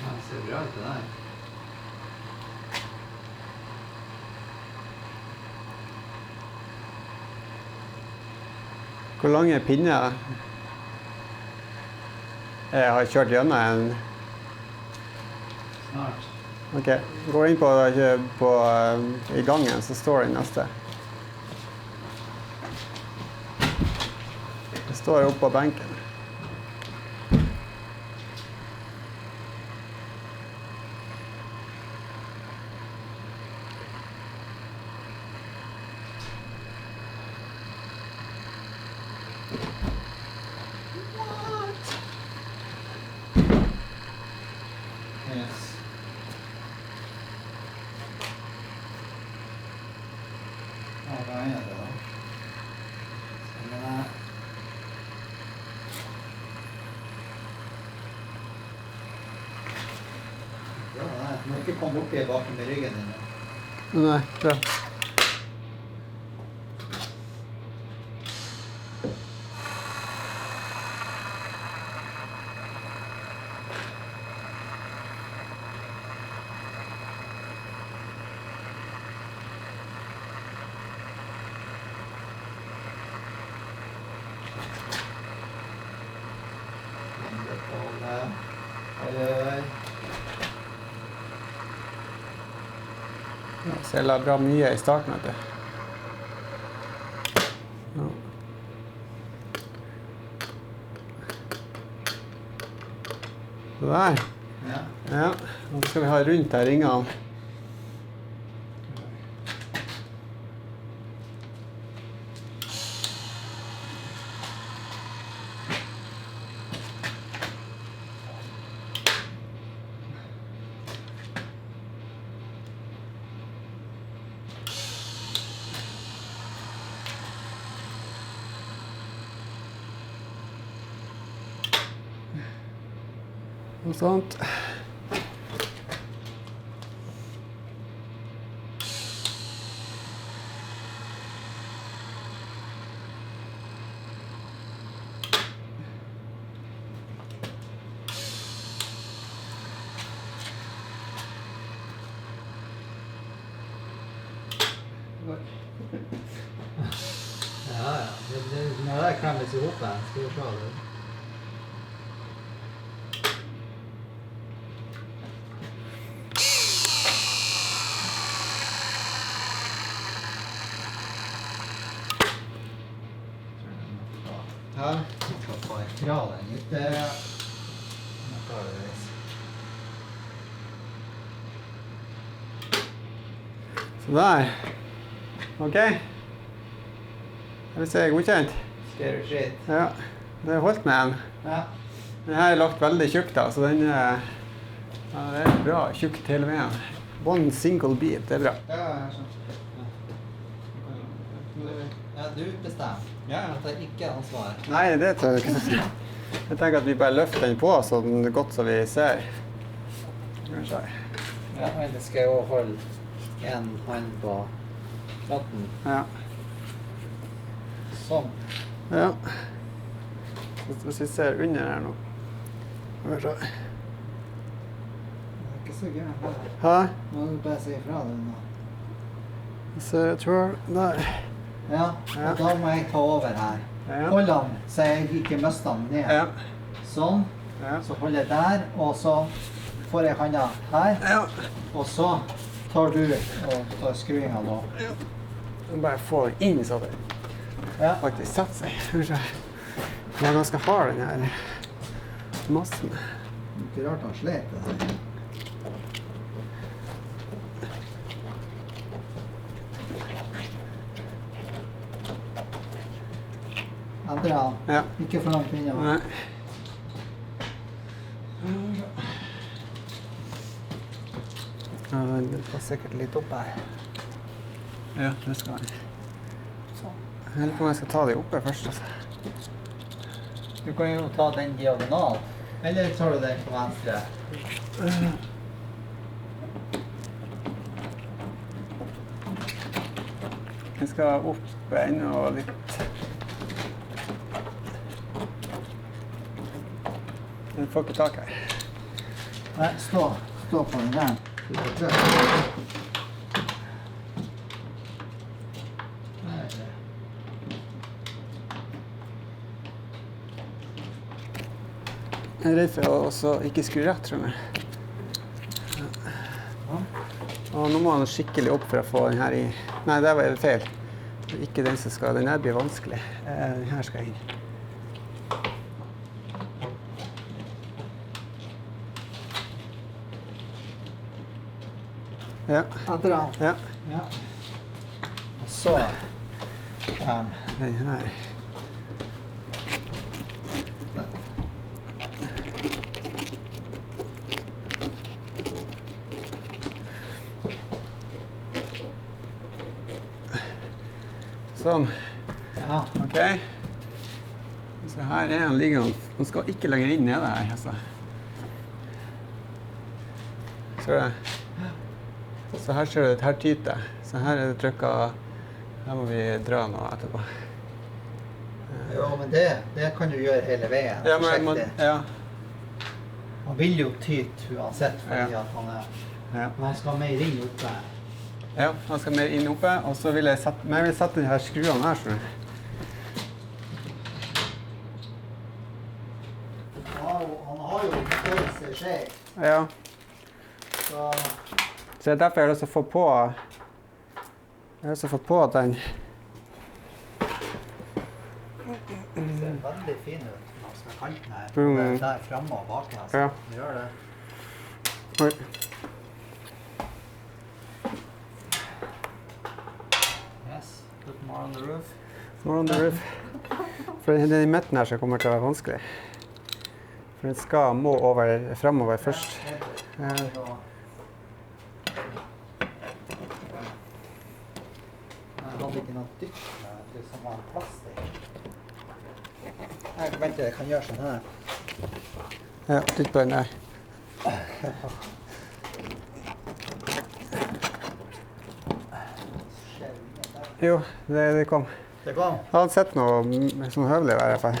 Ja, det ser bra ut det der. Hvor lange pinner jeg har kjørt gjennom en... Snart. Ok, gå inn i gangen, så står det neste. Det står oppe på benken. Yes. Ja, hva er det da? Sånn er det. Bra det. Du må ikke komme opp i baken med ryggen din. Nei, bra. Så jeg la bra mye i starten av det. Ja. Så der. Ja. Ja, nå skal vi ha rundt her ringene. Og sånt. Ja, når det klemmes i hoppen, skal vi se det. Ja, vi skal få fra den litt. Så der. Ok. Jeg vil se godkjent. Scary shit. Ja, det har holdt med den. Ja. Den her er lagt veldig tjukt da, så den ja, det er bra tjukt hele veien. One single beat, det er bra. Ja, jeg skjønner. Ja, du bestemmer. Ja. At jeg ikke har ansvar. Nei, det tror jeg ikke. Jeg tenker at vi bare løfter den på så den er godt så vi ser. Kanskje. Ja, ellers skal jeg også holde en hånd på ratten. Ja. Sånn. Ja. Hvis vi ser under her nå. Det er ikke så gærent her. Hæ? Må du bare si ifra det nå. Så jeg tror der. Ja, og da må jeg ta over her. Ja. Hold den, så jeg ikke mister den ned. Ja. Sånn. Ja. Så holder jeg der, og så får jeg handa her. Ja. Og så tar du og tar skruinga nå. Ja. Bare få den inn så det Ja. faktisk setter seg. Kanskje. Den er ganske hard den her massen. Ikke rart han slet det her. Andre han. Ja. Ikke for langt unna. Nei. Ja, den får sikkert litt opp her. Ja, det skal den. Jeg lurer på om jeg skal ta de oppe først. Altså. Du kan jo ta den diagonal. Eller tar du den på venstre? Jeg skal opp ennå litt. Den får ikke tak her. Nei, stå på den der. Jeg er redd for å også ikke skru rett, tror jeg. Og nå må han skikkelig opp for å få den her i. Nei, det var feil. Ikke den som skal. Den her blir vanskelig. Den her skal inn. Ja. Etter han. Ja. Ja. Og så Den her. Sånn. Ja. Ok. Så her er han liggende. Han skal ikke lenger inn nede her, altså. Ser du det? Så her ser du, her tyter. Så her er det trykket. Her må vi dra noe etterpå. Jo, men det kan du gjøre hele veien. Ja, men ja. Han vil jo tyte uansett, fordi Ja. at han er... Ja. Men han skal mer inn oppe. Ja, han skal mer inn oppe, og så vil jeg sette den her skruene her, så. Han har jo størrelse skjeg. Ja. Så Så det er derfor jeg har lyst til å få på. Jeg har lyst til å få på den. det ser veldig fin ut. Man skal kanten her. Mm. Det er der fremme og bak. Altså. Ja. Det gjør det. Oi. Yes, put more on the roof. More on the roof. For den i midten her så kommer til å være vanskelig. For den må fremover først. Jeg hadde ikke noe dytt som var plastikk. Vent, jeg kan gjøre sånn her. Ja, dytt på den der. Jo, det kom. Det kom. Jeg hadde sett noe sånn høvelig der i hvert fall.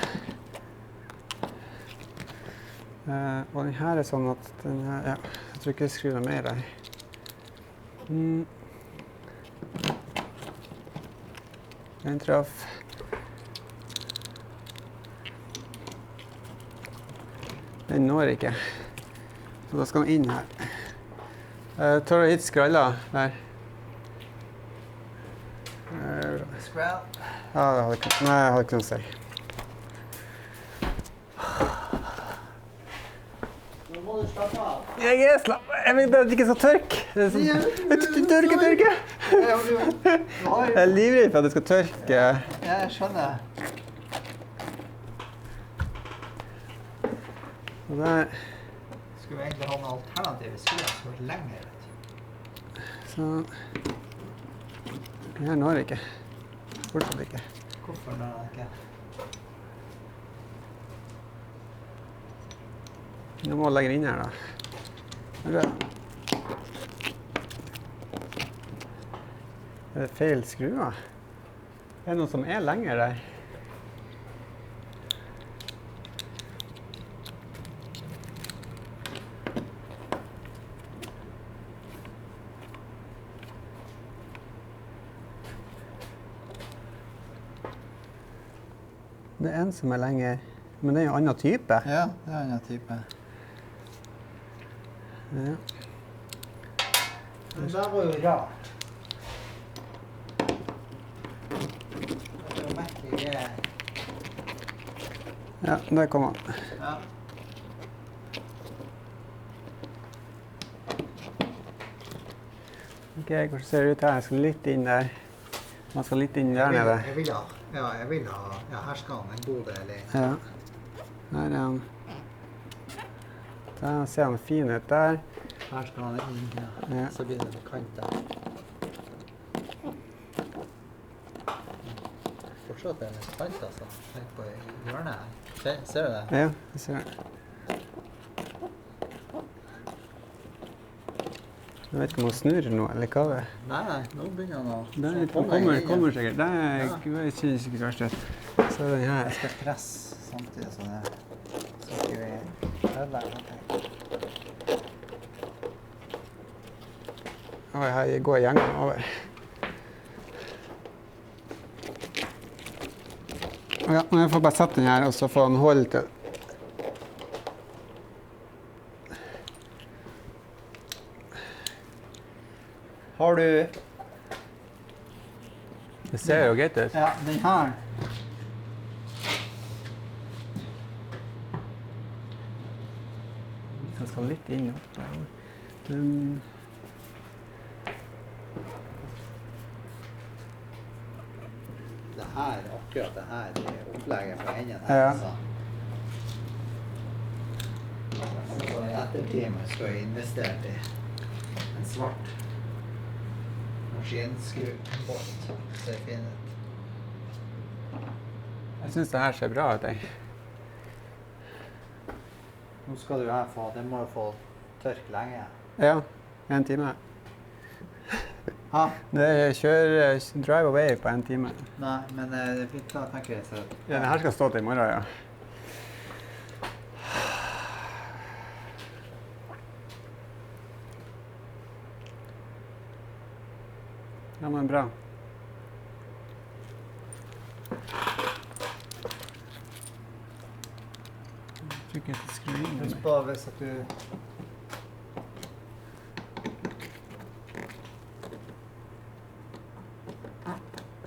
Og den her er sånn at den her, ja, jeg tror ikke jeg skrur noe mer der. Den traff. Den når ikke. Så da skal den inn her. Tar du hit skralla der? Skrall. Ja, det hadde ikke, nei, jeg hadde ikke noe å si. Nå må du slappe av. Jeg er slapp. Jeg vil bare at det ikke skal tørke. Det er sånn, tørke. Jeg er livredd for at det skal tørke. Ja, jeg skjønner. Og der, Skulle vi egentlig ha noen alternative skruer som var lenger, vet du. så... Den her når ikke. Fortsatt ikke. Hvorfor når han ikke? Nå må jeg legge den inn her da. Er det feil skruer? Er det noe som er lenger der? Det er en som er lenger, men det er jo en annen type. Ja, det er en annen type. Ja. Men det var jo rart. Det er jo merkelig greier. Ja, der kom han. Ja. Ok, hvordan ser det ut her? Jeg skal litt inn der. Man skal litt inn der nede. Jeg vil ha, ja, her skal han en god del inn. Ja. Her er han. Der ser han fin ut der. Her skal han inn, ja. Ja. Så blir det med kant der. Fortsatt er det kant, altså. Helt på hjørnet her. Ser du det? Ja, jeg ser det. Jeg vet ikke om han snurrer nå, eller hva det er. Nei, nå begynner han å... Der kommer sikkert. Der jeg synes ikke verst ut. Så er den her. Jeg skal presse samtidig sånn her. Så skal vi øve her. Oi, her går gjengen over. Ja, men jeg får bare sette den her, og så får han holde til. Har du... Det ser jo greit ut. Ja, den her. Jeg skal litt inn opp der. Det her, akkurat det her, det er opplegget på enden her. Ja. Altså. Så i ettertid skal jeg investere i en svart maskinskruebåt. Ser fin ut. Jeg synes det her ser bra ut, jeg. Nå skal du her få, det må jo få tørk lenge. Ja, 1 time. Ha? Det kjører drive away på 1 time. Nei, men det blir klart, tenker jeg. Så, Ja, den her skal stå til i morgen, ja. Ja, men bra. Trykker til skruing. Husk på hvis at du...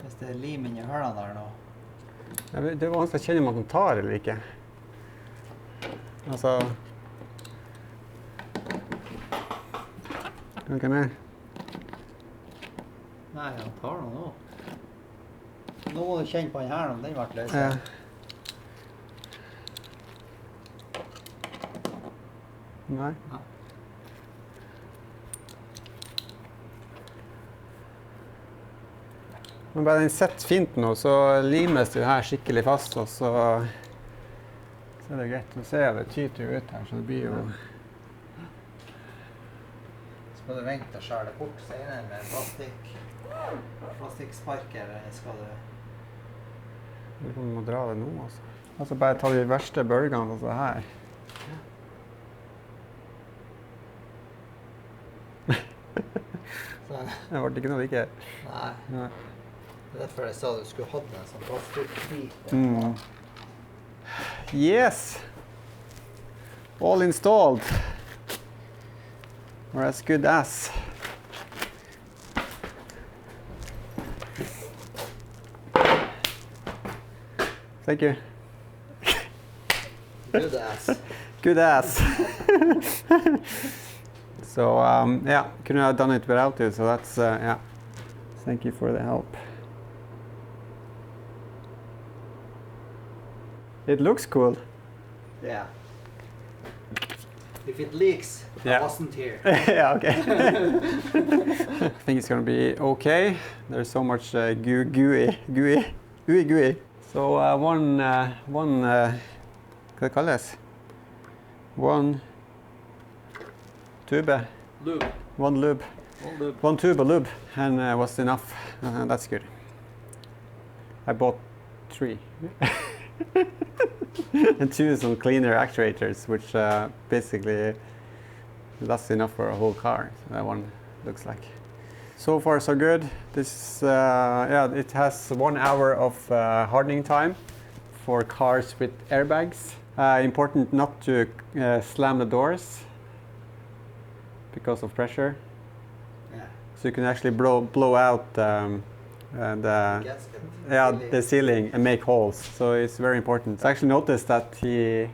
Hvis det er lim inni hølene der nå. Ja, det er vanskelig å kjenne om at den tar eller ikke. Altså... Kan ikke mer? Nei, han tar noe nå. Nå må du kjenne på den her om den ble løs. Ja. Nei. Ja. Men bare den sitter fint nå, så limes det her skikkelig fast, og så er det greit. Nå ser jeg det tyter jo ut her, så det blir jo... Skal du vente og skjære det bort senere med plastikksparker, eller skal du... Du må dra det nå, altså. Altså bare ta de verste bølgene, altså her. Så, Det ble ikke noe like. nei. Nei. Derfor jeg sa du skulle hatt en sånn plastikkbit. Yes, all installed, or as good as. Thank you. Good ass. Good ass. So yeah, couldn't have done it without you, so that's yeah. Thank you for the help. It looks cool. Yeah. If it leaks, Yeah. I wasn't here. Yeah, okay. I think it's gonna be okay. There's so much gooey. So one hva kalles? One tube. Lube. One lube. One tube of lube, and was enough. That's good. I bought 3. And 2 some cleaner actuators, which basically that's enough for a whole car. So that one looks like. So far so good. This yeah, it has 1 hour of hardening time for cars with airbags. Important not to slam the doors because of pressure. Yeah. So you can actually blow out Gasket. yeah, Really. the ceiling and make holes. So it's very important. I actually noticed that he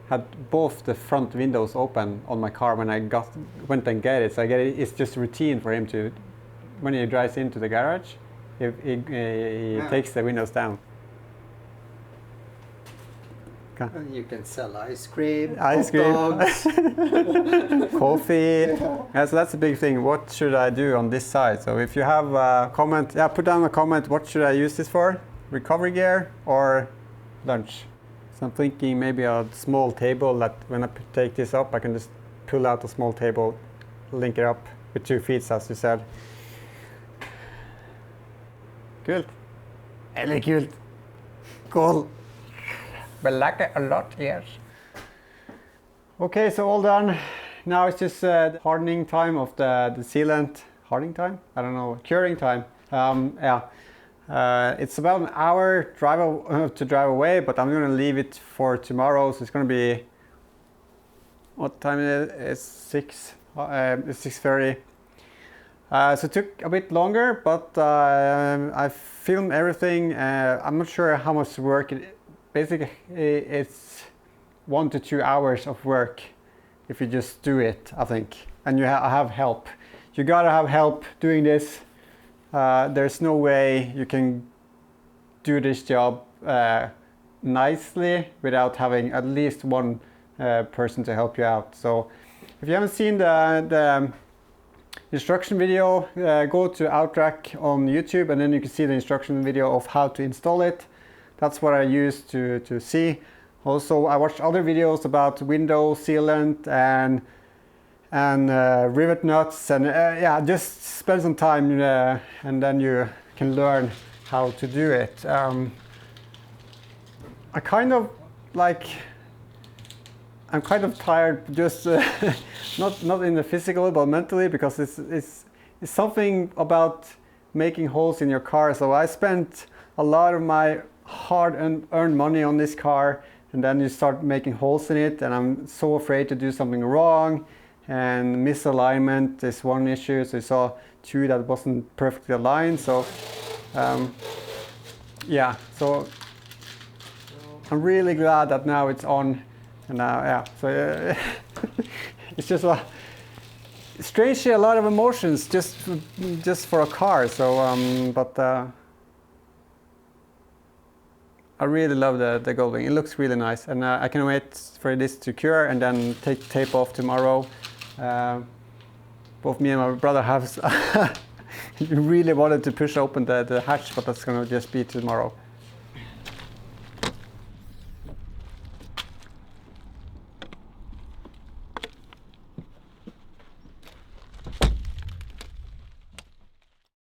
had both the front windows open on my car when I went and get it. So it's just routine for him to, when he drives into the garage, he Yeah. takes the windows down. Okay. And you can sell ice cream, Ice hot cream. dogs. Coffee. Yeah, so that's a big thing. What should I do on this side? So if you have a comment, yeah, put down a comment. What should I use this for? Recovery gear or lunch? So I'm thinking maybe a small table that when I take this up, I can just pull out a small table, link it up with 2 feet, as you said. Kult. Eller kult. Cool. We like it a lot, yes. Okay, so all done. Now it's just the hardening time of the sealant. Hardening time? I don't know. Curing time. Yeah. It's about an hour to drive away, but I'm going to leave it for tomorrow. So it's going to be, what time is it? It's 6. It's 6:30. So it took a bit longer, but I filmed everything. I'm not sure how much work basically it's 1 to 2 hours of work if you just do it, I think. And you have help. You gotta have help doing this. There's no way you can do this job nicely without having at least one person to help you out. So if you haven't seen the instruction video, go to Outrack on YouTube, and then you can see the instruction video of how to install it. That's what I use to see. Also, I watched other videos about window sealant and rivet nuts, and yeah, just spend some time and then you can learn how to do it. I kind of like, I'm kind of tired, just not in the physical but mentally, because it's something about making holes in your car. So I spent a lot of my hard-earned money on this car, and then you start making holes in it, and I'm so afraid to do something wrong, and misalignment is one issue. So you saw 2 that wasn't perfectly aligned. So yeah, so I'm really glad that now it's on, and now yeah, so it's just strangely a lot of emotions just for a car. So but I really love the Gullwing. It looks really nice, and I can't wait for this to cure and then take tape off tomorrow. Both me and my brother have really wanted to push open the hatch, but that's gonna just be tomorrow.